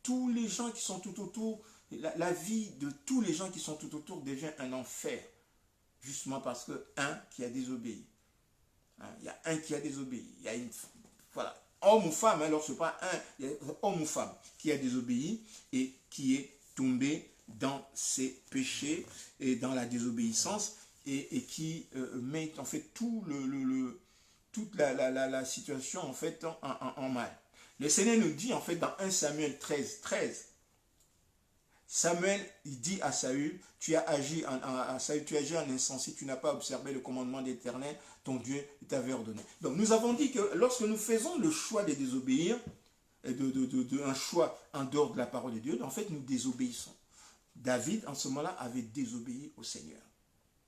tous les gens qui sont tout autour, la vie de tous les gens qui sont tout autour devient un enfer. Justement parce que un qui a désobéi. Il y a un qui a désobéi. Il y a une, voilà, homme ou femme, alors ce n'est pas un, il y a homme ou femme qui a désobéi et qui est tombé dans ses péchés et dans la désobéissance et qui met en fait toute la situation en fait en mal. Le Seigneur nous dit en fait dans 1 Samuel 13, Samuel, il dit à Saül, tu as agi en insensé, tu n'as pas observé le commandement d'Éternel, ton Dieu t'avait ordonné. Donc nous avons dit que lorsque nous faisons le choix de désobéir, un choix en dehors de la parole de Dieu, en fait nous désobéissons. David, en ce moment-là, avait désobéi au Seigneur,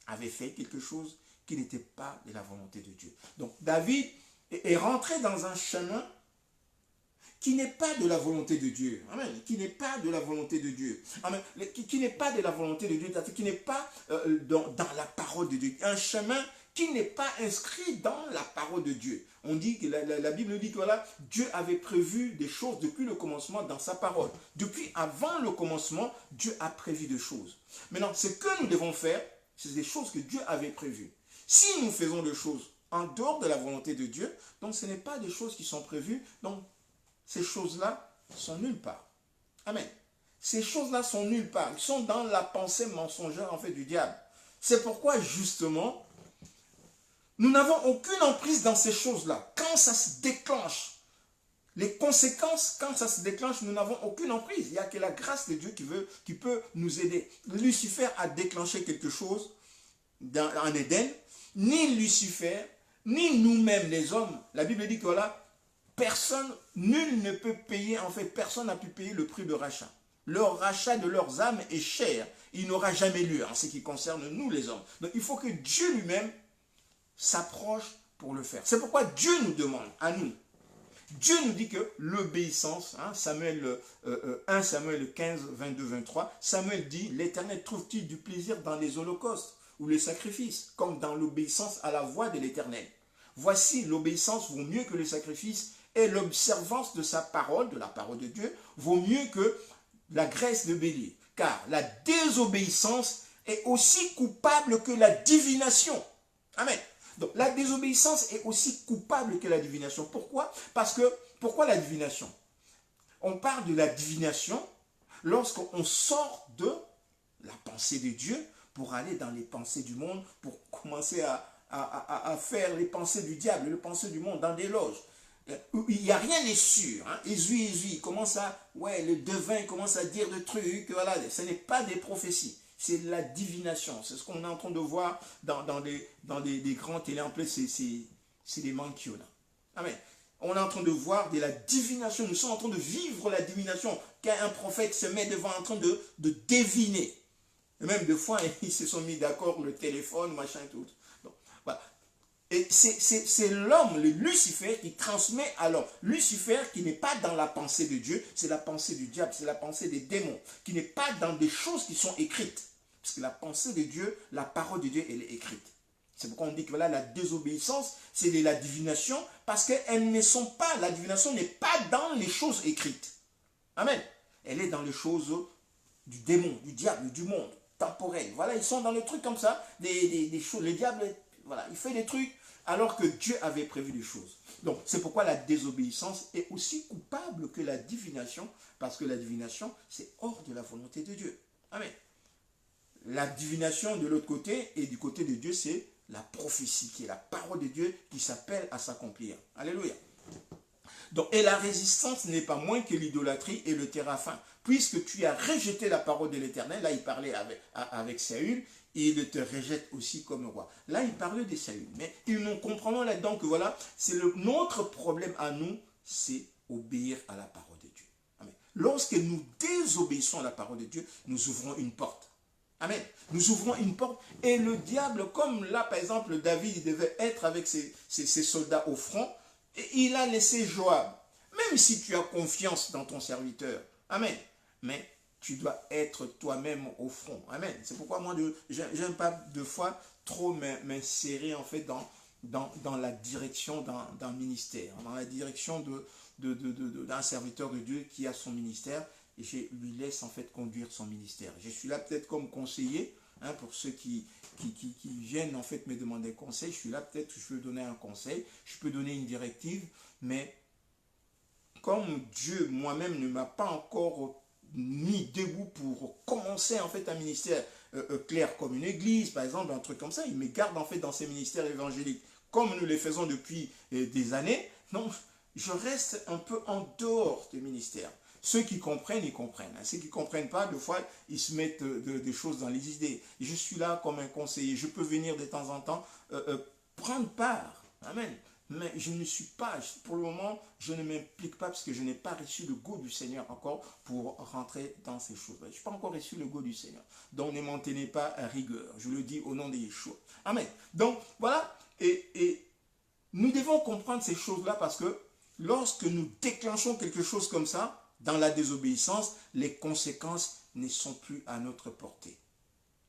avait fait quelque chose qui n'était pas de la volonté de Dieu. Donc David est rentré dans un chemin qui n'est pas de la volonté de Dieu. Amen. Qui n'est pas de la volonté de Dieu. Amen. Qui n'est pas de la volonté de Dieu, qui n'est pas dans la parole de Dieu. Un chemin qui n'est pas inscrit dans la parole de Dieu. On dit que la Bible dit que voilà, Dieu avait prévu des choses depuis le commencement dans sa parole. Depuis avant le commencement, Dieu a prévu des choses. Maintenant, ce que nous devons faire, c'est des choses que Dieu avait prévues. Si nous faisons des choses en dehors de la volonté de Dieu, donc ce n'est pas des choses qui sont prévues, donc ces choses-là sont nulle part. Amen. Ces choses-là sont nulle part. Ils sont dans la pensée mensongère en fait du diable. C'est pourquoi justement, nous n'avons aucune emprise dans ces choses-là. Quand ça se déclenche, les conséquences, quand ça se déclenche, nous n'avons aucune emprise. Il n'y a que la grâce de Dieu qui peut nous aider. Lucifer a déclenché quelque chose en Éden. Ni Lucifer, ni nous-mêmes les hommes. La Bible dit que voilà, personne, nul ne peut payer, en fait, personne n'a pu payer le prix de rachat. Leur rachat de leurs âmes est cher. Il n'aura jamais lieu en ce qui concerne nous les hommes. Donc il faut que Dieu lui-même s'approche pour le faire. C'est pourquoi Dieu nous demande, à nous. Dieu nous dit que l'obéissance, 1 Samuel 15, 22, 23, Samuel dit, l'Éternel trouve-t-il du plaisir dans les holocaustes ou les sacrifices, comme dans l'obéissance à la voix de l'Éternel. Voici, l'obéissance vaut mieux que le sacrifice et l'observance de sa parole, de la parole de Dieu, vaut mieux que la graisse de bélier. Car la désobéissance est aussi coupable que la divination. Amen. Donc la désobéissance est aussi coupable que la divination. Pourquoi? Parce que, pourquoi la divination? On parle de la divination lorsqu'on sort de la pensée de Dieu pour aller dans les pensées du monde, pour commencer à faire les pensées du diable, les pensées du monde dans des loges. Il n'y a rien n'est sûr. Hein. Il commence à, ouais, le devin commence à dire des trucs, voilà, ce n'est pas des prophéties, c'est la divination. C'est ce qu'on est en train de voir dans des grands télé-en-play, c'est des manquiona. Amen. On est en train de voir de la divination, nous sommes en train de vivre la divination, qu'un prophète se met devant en train de deviner. Et même des fois, ils se sont mis d'accord, le téléphone, machin et tout. Donc, voilà. Et c'est l'homme, le Lucifer, qui transmet à l'homme. Lucifer qui n'est pas dans la pensée de Dieu, c'est la pensée du diable, c'est la pensée des démons, qui n'est pas dans des choses qui sont écrites. Parce que la pensée de Dieu, la parole de Dieu, elle est écrite. C'est pourquoi on dit que voilà, la désobéissance, c'est de la divination, parce qu'elles ne sont pas, la divination n'est pas dans les choses écrites. Amen. Elle est dans les choses du démon, du diable, du monde, temporel. Voilà, ils sont dans les trucs comme ça, des choses. Le diable, voilà, il fait des trucs alors que Dieu avait prévu des choses. Donc, c'est pourquoi la désobéissance est aussi coupable que la divination, parce que la divination, c'est hors de la volonté de Dieu. Amen. La divination de l'autre côté, et du côté de Dieu, c'est la prophétie, qui est la parole de Dieu qui s'appelle à s'accomplir. Alléluia. Donc, et la résistance n'est pas moins que l'idolâtrie et le téraphin. Puisque tu as rejeté la parole de l'Éternel, là il parlait avec Saül, et il te rejette aussi comme roi. Là il parlait de Saül. Mais nous comprenons là-dedans que voilà, c'est notre problème à nous, c'est obéir à la parole de Dieu. Amen. Lorsque nous désobéissons à la parole de Dieu, nous ouvrons une porte. Amen. Nous ouvrons une porte et le diable, comme là par exemple David il devait être avec ses soldats au front, et il a laissé Joab. Même si tu as confiance dans ton serviteur, amen, mais tu dois être toi-même au front. Amen. C'est pourquoi moi, j'aime pas de fois trop m'insérer en fait dans la direction d'un ministère, dans la direction d'un serviteur de Dieu qui a son ministère. Et je lui laisse en fait conduire son ministère. Je suis là peut-être comme conseiller, hein, pour ceux qui viennent en fait me demander conseil. Je suis là peut-être, je peux donner un conseil, je peux donner une directive, mais comme Dieu moi-même ne m'a pas encore mis debout pour commencer en fait un ministère clair comme une église, par exemple, un truc comme ça, il me garde en fait dans ces ministères évangéliques, comme nous les faisons depuis des années. Donc, je reste un peu en dehors des ministères. Ceux qui comprennent, ils comprennent. Ceux qui ne comprennent pas, des fois, ils se mettent des choses dans les idées. Je suis là comme un conseiller. Je peux venir de temps en temps prendre part. Amen. Mais je ne suis pas, pour le moment, je ne m'implique pas parce que je n'ai pas reçu le goût du Seigneur encore pour rentrer dans ces choses. Je n'ai pas encore reçu le goût du Seigneur. Donc ne m'en tenez pas à rigueur. Je le dis au nom de Yeshua. Amen. Donc voilà, et nous devons comprendre ces choses-là parce que lorsque nous déclenchons quelque chose comme ça, dans la désobéissance, les conséquences ne sont plus à notre portée.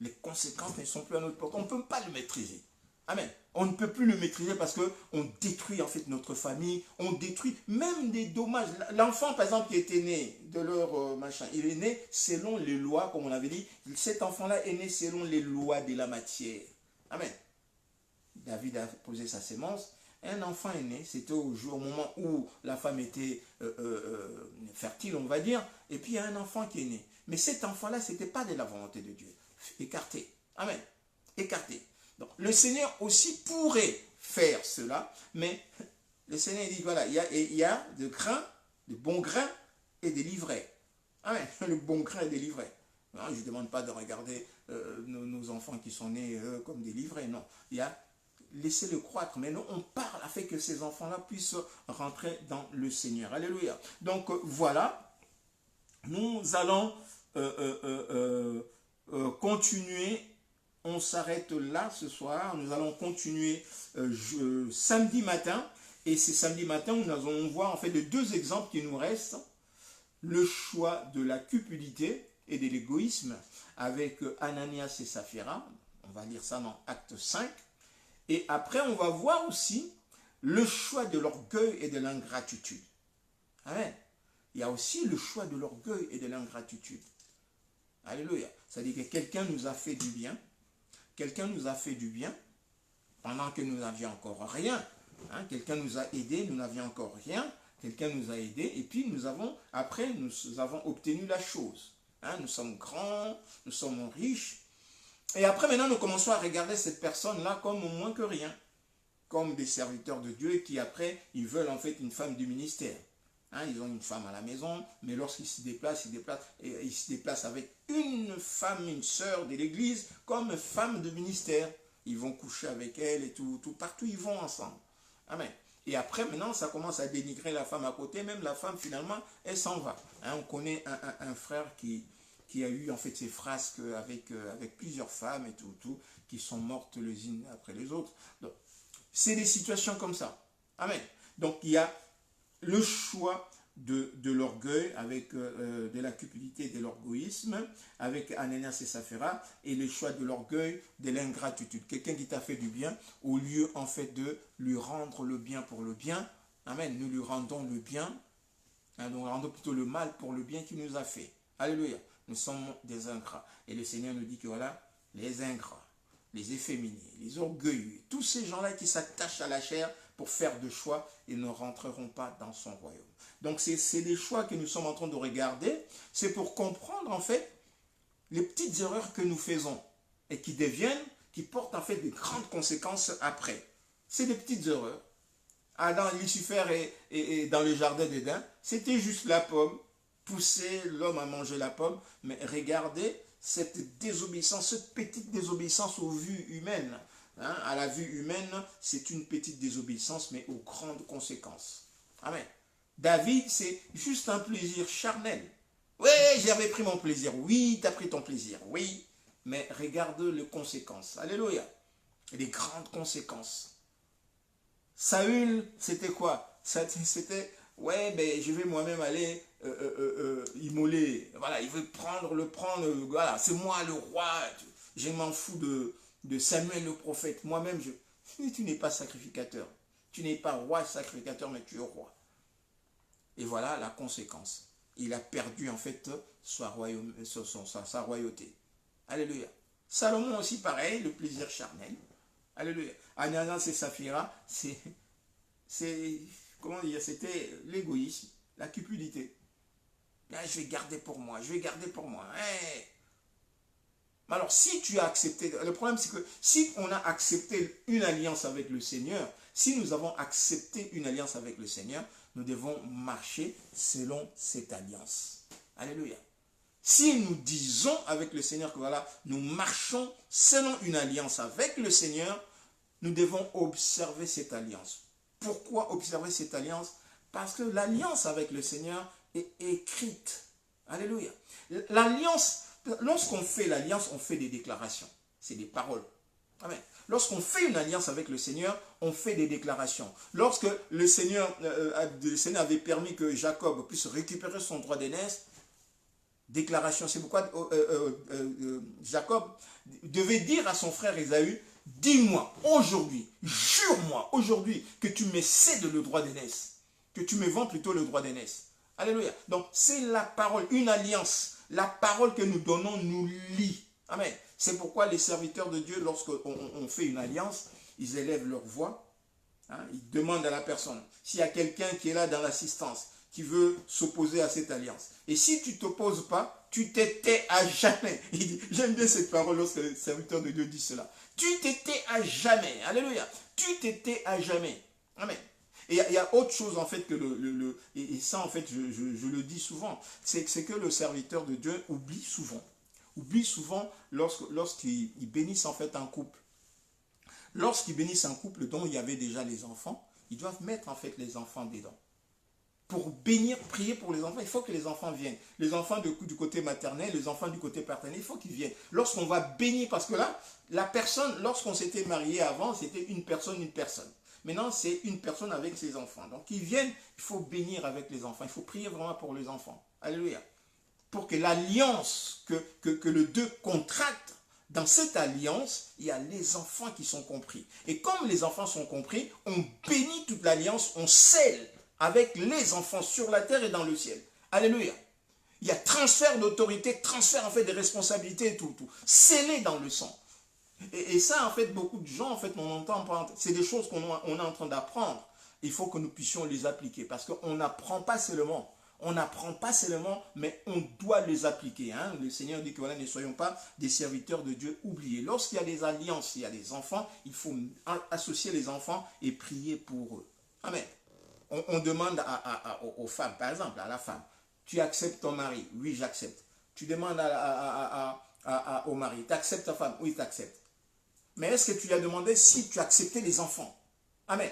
Les conséquences ne sont plus à notre portée. On ne peut pas le maîtriser. Amen. On ne peut plus le maîtriser parce qu'on détruit en fait notre famille, on détruit même des dommages. L'enfant par exemple qui était né de leur machin, il est né selon les lois, comme on avait dit, cet enfant-là est né selon les lois de la matière. Amen. David a posé sa sémence, un enfant est né, c'était au moment où la femme était fertile, on va dire, et puis il y a un enfant qui est né. Mais cet enfant-là, ce n'était pas de la volonté de Dieu. Écarté. Amen. Écarté. Donc, le Seigneur aussi pourrait faire cela, mais le Seigneur dit, voilà, il y a de bons grains et des livrets. Amen. Le bon grain et des livrets. Non, je ne demande pas de regarder nos enfants qui sont nés comme des livrets, non. Il y a laissez-le croître, mais non, on parle afin que ces enfants-là puissent rentrer dans le Seigneur. Alléluia. Donc, voilà, nous allons continuer. On s'arrête là ce soir. Nous allons continuer samedi matin. Et c'est samedi matin où nous allons voir en fait les deux exemples qui nous restent. Le choix de la cupidité et de l'égoïsme avec Ananias et Saphira. On va lire ça dans Acte 5. Et après, on va voir aussi le choix de l'orgueil et de l'ingratitude. Amen. il y a aussi le choix de l'orgueil et de l'ingratitude. Alléluia. C'est-à-dire que quelqu'un nous a fait du bien. Quelqu'un nous a fait du bien pendant que nous n'avions encore rien. Hein, quelqu'un nous a aidés, nous n'avions encore rien. Quelqu'un nous a aidés et puis nous avons obtenu la chose. Hein, nous sommes grands, nous sommes riches. Et après, maintenant, nous commençons à regarder cette personne-là comme moins que rien. Comme des serviteurs de Dieu qui, après, ils veulent en fait une femme du ministère. Hein, ils ont une femme à la maison, mais lorsqu'ils se déplacent, ils se déplacent avec une femme, une sœur de l'église, comme femme de ministère. Ils vont coucher avec elle et tout, partout ils vont ensemble. Amen. Et après, maintenant, ça commence à dénigrer la femme à côté. Même la femme, finalement, elle s'en va. Hein, on connaît un frère qui a eu, en fait, ses frasques avec plusieurs femmes et tout, qui sont mortes les unes après les autres. C'est des situations comme ça. Amen. Donc, il y a le choix de l'orgueil, avec de la cupidité et de l'orgueillisme, avec Ananias et Saphira, et le choix de l'orgueil, de l'ingratitude. Quelqu'un qui t'a fait du bien, au lieu en fait de lui rendre le bien pour le bien, amen, nous lui rendons le bien, hein, nous rendons plutôt le mal pour le bien qu'il nous a fait. Alléluia, nous sommes des ingrats. Et le Seigneur nous dit que voilà, les ingrats, les efféminés, les orgueilleux, tous ces gens-là qui s'attachent à la chair pour faire de choix, ils ne rentreront pas dans son royaume. Donc c'est des choix que nous sommes en train de regarder, c'est pour comprendre en fait les petites erreurs que nous faisons et qui portent en fait des grandes conséquences après. C'est des petites erreurs. Adam, Lucifer et dans le jardin d'Éden, c'était juste la pomme, pousser l'homme à manger la pomme, mais regardez cette désobéissance, cette petite désobéissance aux vues humaines. Hein, à la vue humaine, c'est une petite désobéissance, mais aux grandes conséquences. Amen. David, c'est juste un plaisir charnel. Oui, j'avais pris mon plaisir. Oui, tu as pris ton plaisir. Oui, mais regarde les conséquences. Alléluia. Les grandes conséquences. Saül, c'était quoi? C'était, ouais, ben, je vais moi-même aller immoler. Voilà, il veut prendre, voilà, c'est moi le roi. Je m'en fous de Samuel le prophète. Moi-même, tu n'es pas sacrificateur. Tu n'es pas roi sacrificateur, mais tu es roi. Et voilà la conséquence. Il a perdu en fait sa royauté. Alléluia. Salomon aussi pareil, le plaisir charnel. Alléluia. Ananias et Saphira, comment dire, c'était l'égoïsme, la cupidité. Là, je vais garder pour moi, je vais garder pour moi. Hey. Alors, si tu as accepté, le problème c'est que si on a accepté une alliance avec le Seigneur, si nous avons accepté une alliance avec le Seigneur, nous devons marcher selon cette alliance. Alléluia. Si nous disons avec le Seigneur que voilà, nous marchons selon une alliance avec le Seigneur, nous devons observer cette alliance. Pourquoi observer cette alliance? Parce que l'alliance avec le Seigneur est écrite. Alléluia. L'alliance, lorsqu'on fait l'alliance, on fait des déclarations. C'est des paroles. Amen. Lorsqu'on fait une alliance avec le Seigneur, on fait des déclarations. Lorsque le Seigneur avait permis que Jacob puisse récupérer son droit d'aînesse, déclaration, c'est pourquoi Jacob devait dire à son frère Ésaü, dis-moi aujourd'hui, jure-moi aujourd'hui que tu me cèdes le droit d'aînesse, que tu me vends plutôt le droit d'aînesse. Alléluia. Donc c'est la parole, une alliance. La parole que nous donnons nous lie. Amen. C'est pourquoi les serviteurs de Dieu, lorsqu'on fait une alliance, ils élèvent leur voix. Hein, ils demandent à la personne, s'il y a quelqu'un qui est là dans l'assistance, qui veut s'opposer à cette alliance. Et si tu ne t'opposes pas, tu t'étais à jamais. J'aime bien cette parole lorsque les serviteurs de Dieu disent cela. Tu t'étais à jamais. Alléluia. Tu t'étais à jamais. Amen. Et il y a autre chose en fait que et ça en fait je le dis souvent, c'est que le serviteur de Dieu oublie souvent lorsqu'ils bénissent en fait un couple. Lorsqu'ils bénissent un couple dont il y avait déjà les enfants, ils doivent mettre en fait les enfants dedans. Pour bénir, prier pour les enfants, il faut que les enfants viennent. Les enfants du côté maternel, les enfants du côté paternel, il faut qu'ils viennent. Lorsqu'on va bénir, parce que là, la personne, lorsqu'on s'était marié avant, c'était une personne. Maintenant, c'est une personne avec ses enfants. Donc, ils viennent, il faut bénir avec les enfants. Il faut prier vraiment pour les enfants. Alléluia. Pour que l'alliance que le deux contractent, dans cette alliance, il y a les enfants qui sont compris. Et comme les enfants sont compris, on bénit toute l'alliance, on scelle avec les enfants sur la terre et dans le ciel. Alléluia. Il y a transfert d'autorité, transfert en fait des responsabilités et tout. Scellé dans le sang. Et ça, en fait, beaucoup de gens, en fait, on entend, c'est des choses qu'on est en train d'apprendre. Il faut que nous puissions les appliquer parce qu'on n'apprend pas seulement. On n'apprend pas seulement, mais on doit les appliquer. Hein. Le Seigneur dit que voilà, ne soyons pas des serviteurs de Dieu oubliés. Lorsqu'il y a des alliances, il y a des enfants, il faut associer les enfants et prier pour eux. Amen. On demande aux femmes, par exemple, à la femme, tu acceptes ton mari? Oui, j'accepte. Tu demandes au mari, tu acceptes ta femme? Oui, tu acceptes. Mais est-ce que tu lui as demandé si tu acceptais les enfants? Amen.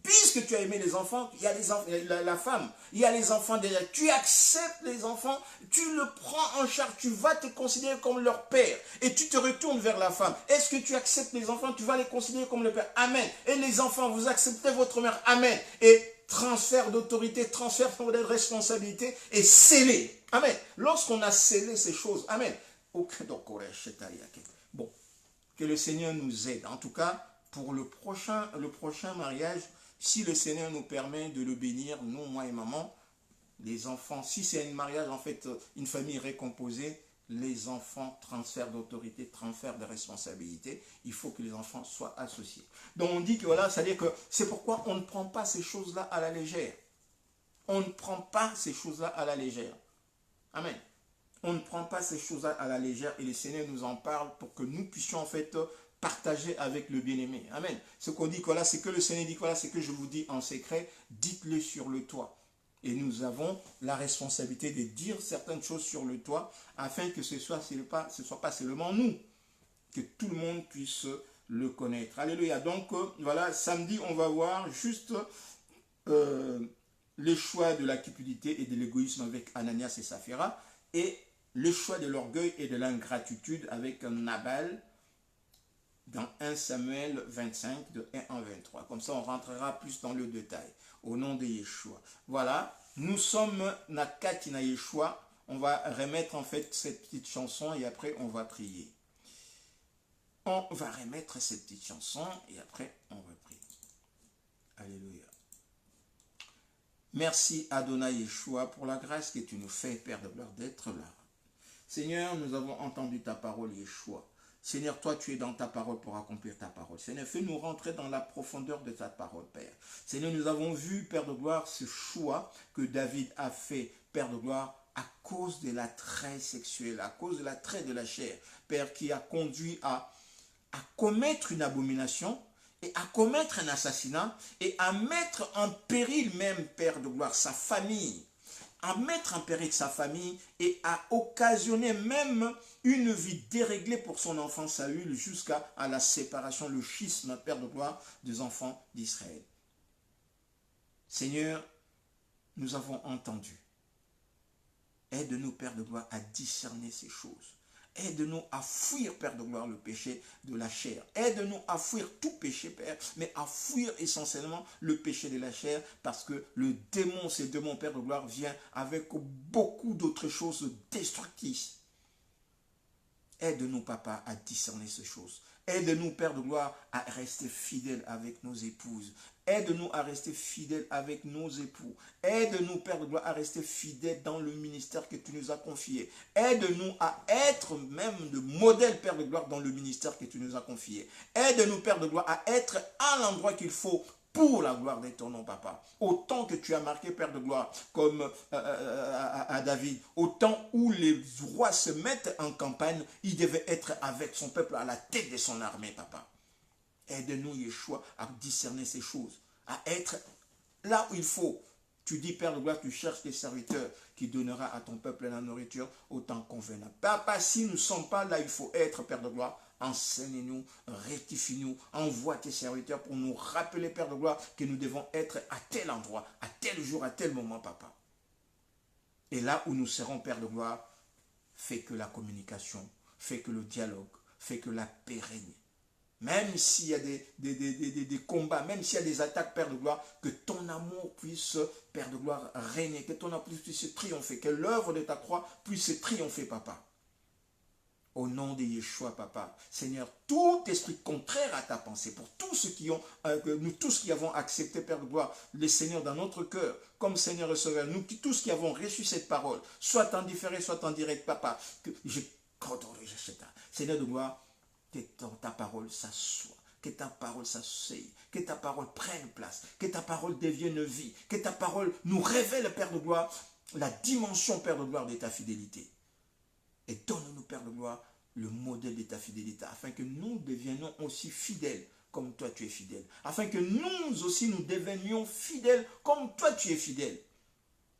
Puisque tu as aimé les enfants, il y a les enfants, la femme, il y a les enfants déjà. Tu acceptes les enfants, tu le prends en charge, tu vas te considérer comme leur père. Et tu te retournes vers la femme. Est-ce que tu acceptes les enfants? Tu vas les considérer comme le père. Amen. Et les enfants, vous acceptez votre mère. Amen. Et transfert d'autorité, transfert de responsabilité est scellé. Amen. Lorsqu'on a scellé ces choses, amen. Bon. Que le Seigneur nous aide. En tout cas, pour le prochain mariage, si le Seigneur nous permet de le bénir, nous, moi et maman, les enfants, si c'est un mariage, en fait, une famille récomposée, les enfants, transfert d'autorité, transfert de responsabilité, il faut que les enfants soient associés. Donc on dit que voilà, c'est-à-dire que c'est pourquoi on ne prend pas ces choses-là à la légère. On ne prend pas ces choses-là à la légère. Amen. On ne prend pas ces choses-là à la légère et le Seigneur nous en parle pour que nous puissions en fait partager avec le bien-aimé. Amen. Ce qu'on dit, voilà, c'est que le Seigneur dit, voilà, c'est que je vous dis en secret, dites-le sur le toit. Et nous avons la responsabilité de dire certaines choses sur le toit afin que ce ne soit pas seulement nous, que tout le monde puisse le connaître. Alléluia. Donc, voilà, samedi, on va voir juste les choix de la cupidité et de l'égoïsme avec Ananias et Saphira et le choix de l'orgueil et de l'ingratitude avec Nabal dans 1 Samuel 25, de 1 en 23. Comme ça, on rentrera plus dans le détail. Au nom de Yeshua. Voilà, nous sommes Nakatina Yeshua. On va remettre en fait cette petite chanson et après on va prier. On va remettre cette petite chanson et après on va prier. Alléluia. Merci Adonai Yeshua pour la grâce que tu nous fais, Père de gloire, d'être là. Seigneur, nous avons entendu ta parole, Yeshua. Seigneur, toi, tu es dans ta parole pour accomplir ta parole. Seigneur, fais-nous rentrer dans la profondeur de ta parole, Père. Seigneur, nous avons vu, Père de gloire, ce choix que David a fait, Père de gloire, à cause de l'attrait sexuel, à cause de l'attrait de la chair, Père, qui a conduit à commettre une abomination et à commettre un assassinat et à mettre en péril même, Père de gloire, sa famille. À mettre en péril sa famille et à occasionner même une vie déréglée pour son enfant Saül jusqu'à la séparation, le schisme, Père de gloire, des enfants d'Israël. Seigneur, nous avons entendu. Aide-nous, Père de gloire, à discerner ces choses. Aide-nous à fuir, Père de gloire, le péché de la chair. Aide-nous à fuir tout péché, Père, mais à fuir essentiellement le péché de la chair, parce que le démon, ce démon, Père de gloire, vient avec beaucoup d'autres choses destructives. Aide-nous, Papa, à discerner ces choses. Aide-nous, Père de gloire, à rester fidèles avec nos épouses. Aide-nous à rester fidèles avec nos époux. Aide-nous, Père de gloire, à rester fidèles dans le ministère que tu nous as confié. Aide-nous à être même de modèle, Père de gloire, dans le ministère que tu nous as confié. Aide-nous, Père de gloire, à être à l'endroit qu'il faut pour la gloire de ton nom, Papa. Autant que tu as marqué, Père de gloire, comme à David, autant où les rois se mettent en campagne, il devait être avec son peuple à la tête de son armée, Papa. Aide-nous, Yeshua, à discerner ces choses, à être là où il faut. Tu dis, Père de gloire, tu cherches tes serviteurs qui donnera à ton peuple la nourriture au temps convenable. Papa, si nous ne sommes pas là, il faut être, Père de gloire. Enseigne-nous, rectifie-nous, envoie tes serviteurs pour nous rappeler, Père de gloire, que nous devons être à tel endroit, à tel jour, à tel moment, Papa. Et là où nous serons, Père de gloire, fais que la communication, fais que le dialogue, fais que la paix règne. Même s'il y a des combats, même s'il y a des attaques, Père de gloire, que ton amour puisse, Père de gloire, régner, que ton amour puisse triompher, que l'œuvre de ta croix puisse triompher, Papa. Au nom de Yeshua, Papa. Seigneur, tout esprit contraire à ta pensée, pour tous ceux qui ont, nous tous qui avons accepté, Père de gloire, le Seigneur dans notre cœur, comme Seigneur et Sauveur, nous tous qui avons reçu cette parole, soit en différé, soit en direct, Papa, que je Seigneur de gloire, que ta parole s'assoie, que ta parole s'asseye, que ta parole prenne place, que ta parole devienne vie, que ta parole nous révèle, Père de gloire, la dimension, Père de gloire, de ta fidélité. Et donne-nous, Père de gloire, le modèle de ta fidélité, afin que nous devenions aussi fidèles comme toi tu es fidèle. Afin que nous aussi nous devenions fidèles comme toi tu es fidèle.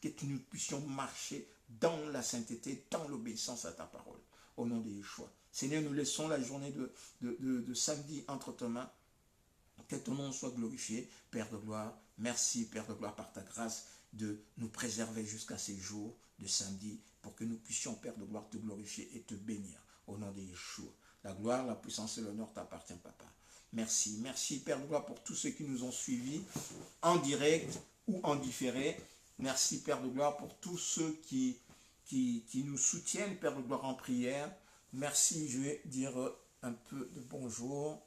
Que nous puissions marcher dans la sainteté, dans l'obéissance à ta parole. Au nom de Yeshua. Seigneur, nous laissons la journée de samedi entre tes mains. Que ton nom soit glorifié, Père de gloire. Merci, Père de gloire, par ta grâce, de nous préserver jusqu'à ces jours de samedi, pour que nous puissions, Père de gloire, te glorifier et te bénir au nom de Yeshua. La gloire, la puissance et l'honneur t'appartient, Papa. Merci, merci, Père de gloire, pour tous ceux qui nous ont suivis en direct ou en différé. Merci, Père de gloire, pour tous ceux qui nous soutiennent, Père de gloire, en prière. Merci, je vais dire un peu de bonjour.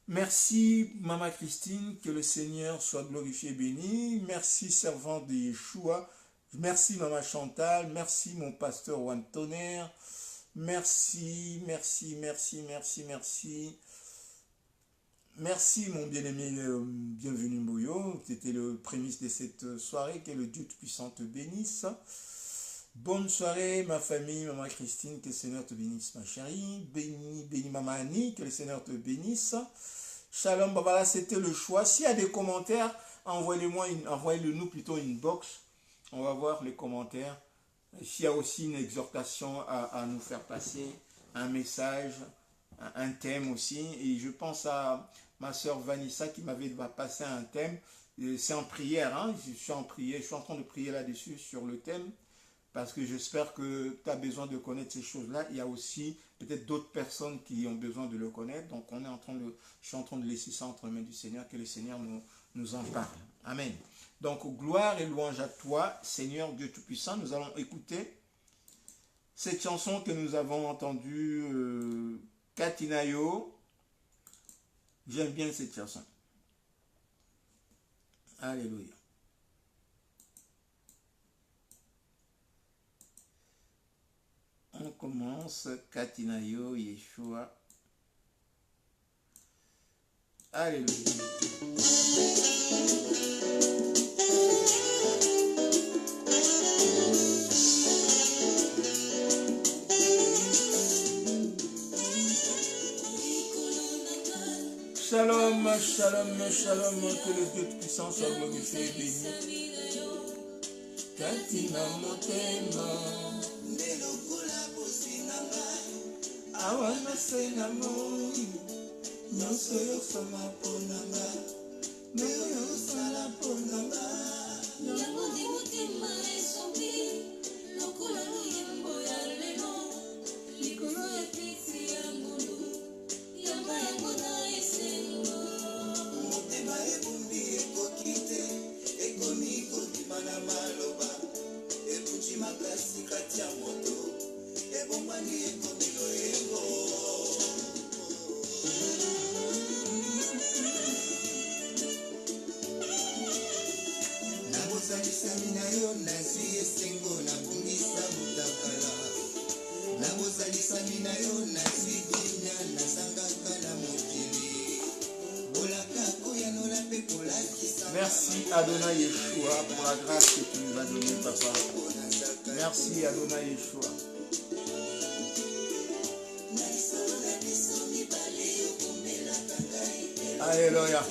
Merci, Maman Christine, que le Seigneur soit glorifié et béni. Merci, servant de Yeshua. Merci, Maman Chantal. Merci, mon pasteur Juan Tonnerre. Merci, merci, merci, merci, merci. Merci, mon bien-aimé, bienvenu Mboyo. C'était le prémisse de cette soirée. Que le Dieu Tout-Puissant te bénisse. Bonne soirée, ma famille, Maman Christine. Que le Seigneur te bénisse, ma chérie. Béni, béni, Maman Annie. Que le Seigneur te bénisse. Shalom, voilà, c'était le choix. S'il y a des commentaires, envoyez-le-nous plutôt une box. On va voir les commentaires. S'il y a aussi une exhortation à nous faire passer, un message, un thème aussi. Et je pense à ma soeur Vanessa qui m'avait passé un thème. C'est en prière, hein? Je suis en train de prier là-dessus sur le thème. Parce que j'espère que tu as besoin de connaître ces choses-là. Il y a aussi peut-être d'autres personnes qui ont besoin de le connaître. Donc je suis en train de laisser ça entre les mains du Seigneur, que le Seigneur nous en parle. Amen. Donc gloire et louange à toi, Seigneur Dieu Tout-Puissant. Nous allons écouter cette chanson que nous avons entendue, Katinayo. J'aime bien cette chanson. Alléluia. On commence, Katinayo, Yeshua. Alléluia. Shalom, shalom, shalom, que le Dieu Tout-Puissant soit glorifié et béni. Katina motema. Awana senamo, no soy osama ponanga, no soy osala ponanga. No mundi mutima esombi, no kula yembo ya leno, likolo ya tisi ya mundu, yamba ya mona esengo. Motema ebumbi ekokite, ekomi kodimana maloba, epuchi makasi kati ya moto, ebomani ekomilo yengo. Nabozalisami na yo nazwi esengo nabungisa mutakala. Nabozalisami na yo nazwi dunia nazangaka na mokili. Bolaka koyanola pe kolakisa. Merci Adonai Yeshua pour la grâce que tu nous as donnée, Papa. Merci Adonai Yeshua. Alléluia.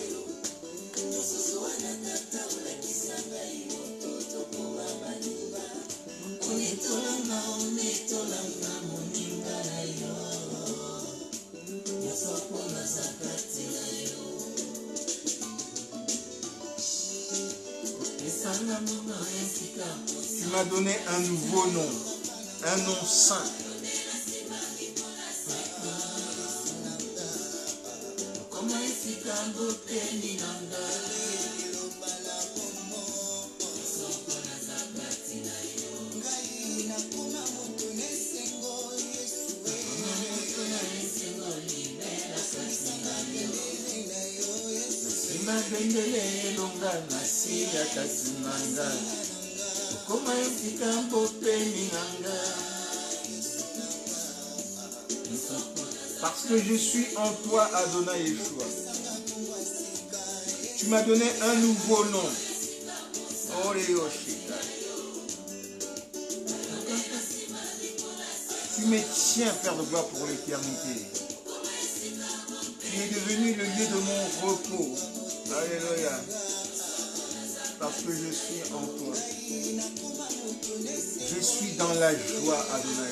Tu m'as donné un nouveau nom, un nom saint. Imabendele longa nasi ya katumanga. Koma yopika mbote minanga. Parce que je suis en toi, Adonai Yeshua. Tu m'as donné un nouveau nom. Tu me tiens, Père de gloire, pour l'éternité. Tu es devenu le lieu de mon repos. Alléluia. Parce que je suis en toi. Je suis dans la joie, Adonai.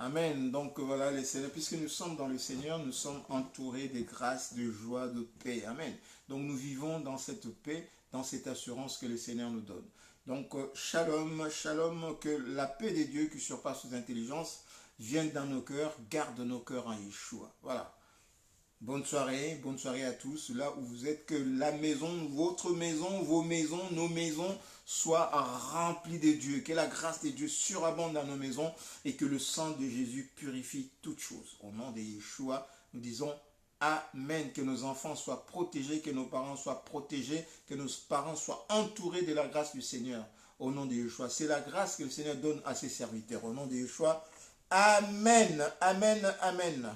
Amen. Donc voilà, les Seigneurs, puisque nous sommes dans le Seigneur, nous sommes entourés de grâce, de joie, de paix. Amen. Donc nous vivons dans cette paix, dans cette assurance que le Seigneur nous donne. Donc shalom, shalom, que la paix de Dieu qui surpasse toute intelligence vienne dans nos cœurs, garde nos cœurs en Yeshua. Voilà. Bonne soirée à tous, là où vous êtes, que la maison, votre maison, vos maisons, nos maisons soient remplies de Dieu, que la grâce de Dieu surabonde dans nos maisons et que le sang de Jésus purifie toutes choses. Au nom de Yeshua, nous disons Amen, que nos enfants soient protégés, que nos parents soient protégés, que nos parents soient entourés de la grâce du Seigneur. Au nom de Yeshua, c'est la grâce que le Seigneur donne à ses serviteurs. Au nom de Yeshua, Amen, Amen, Amen.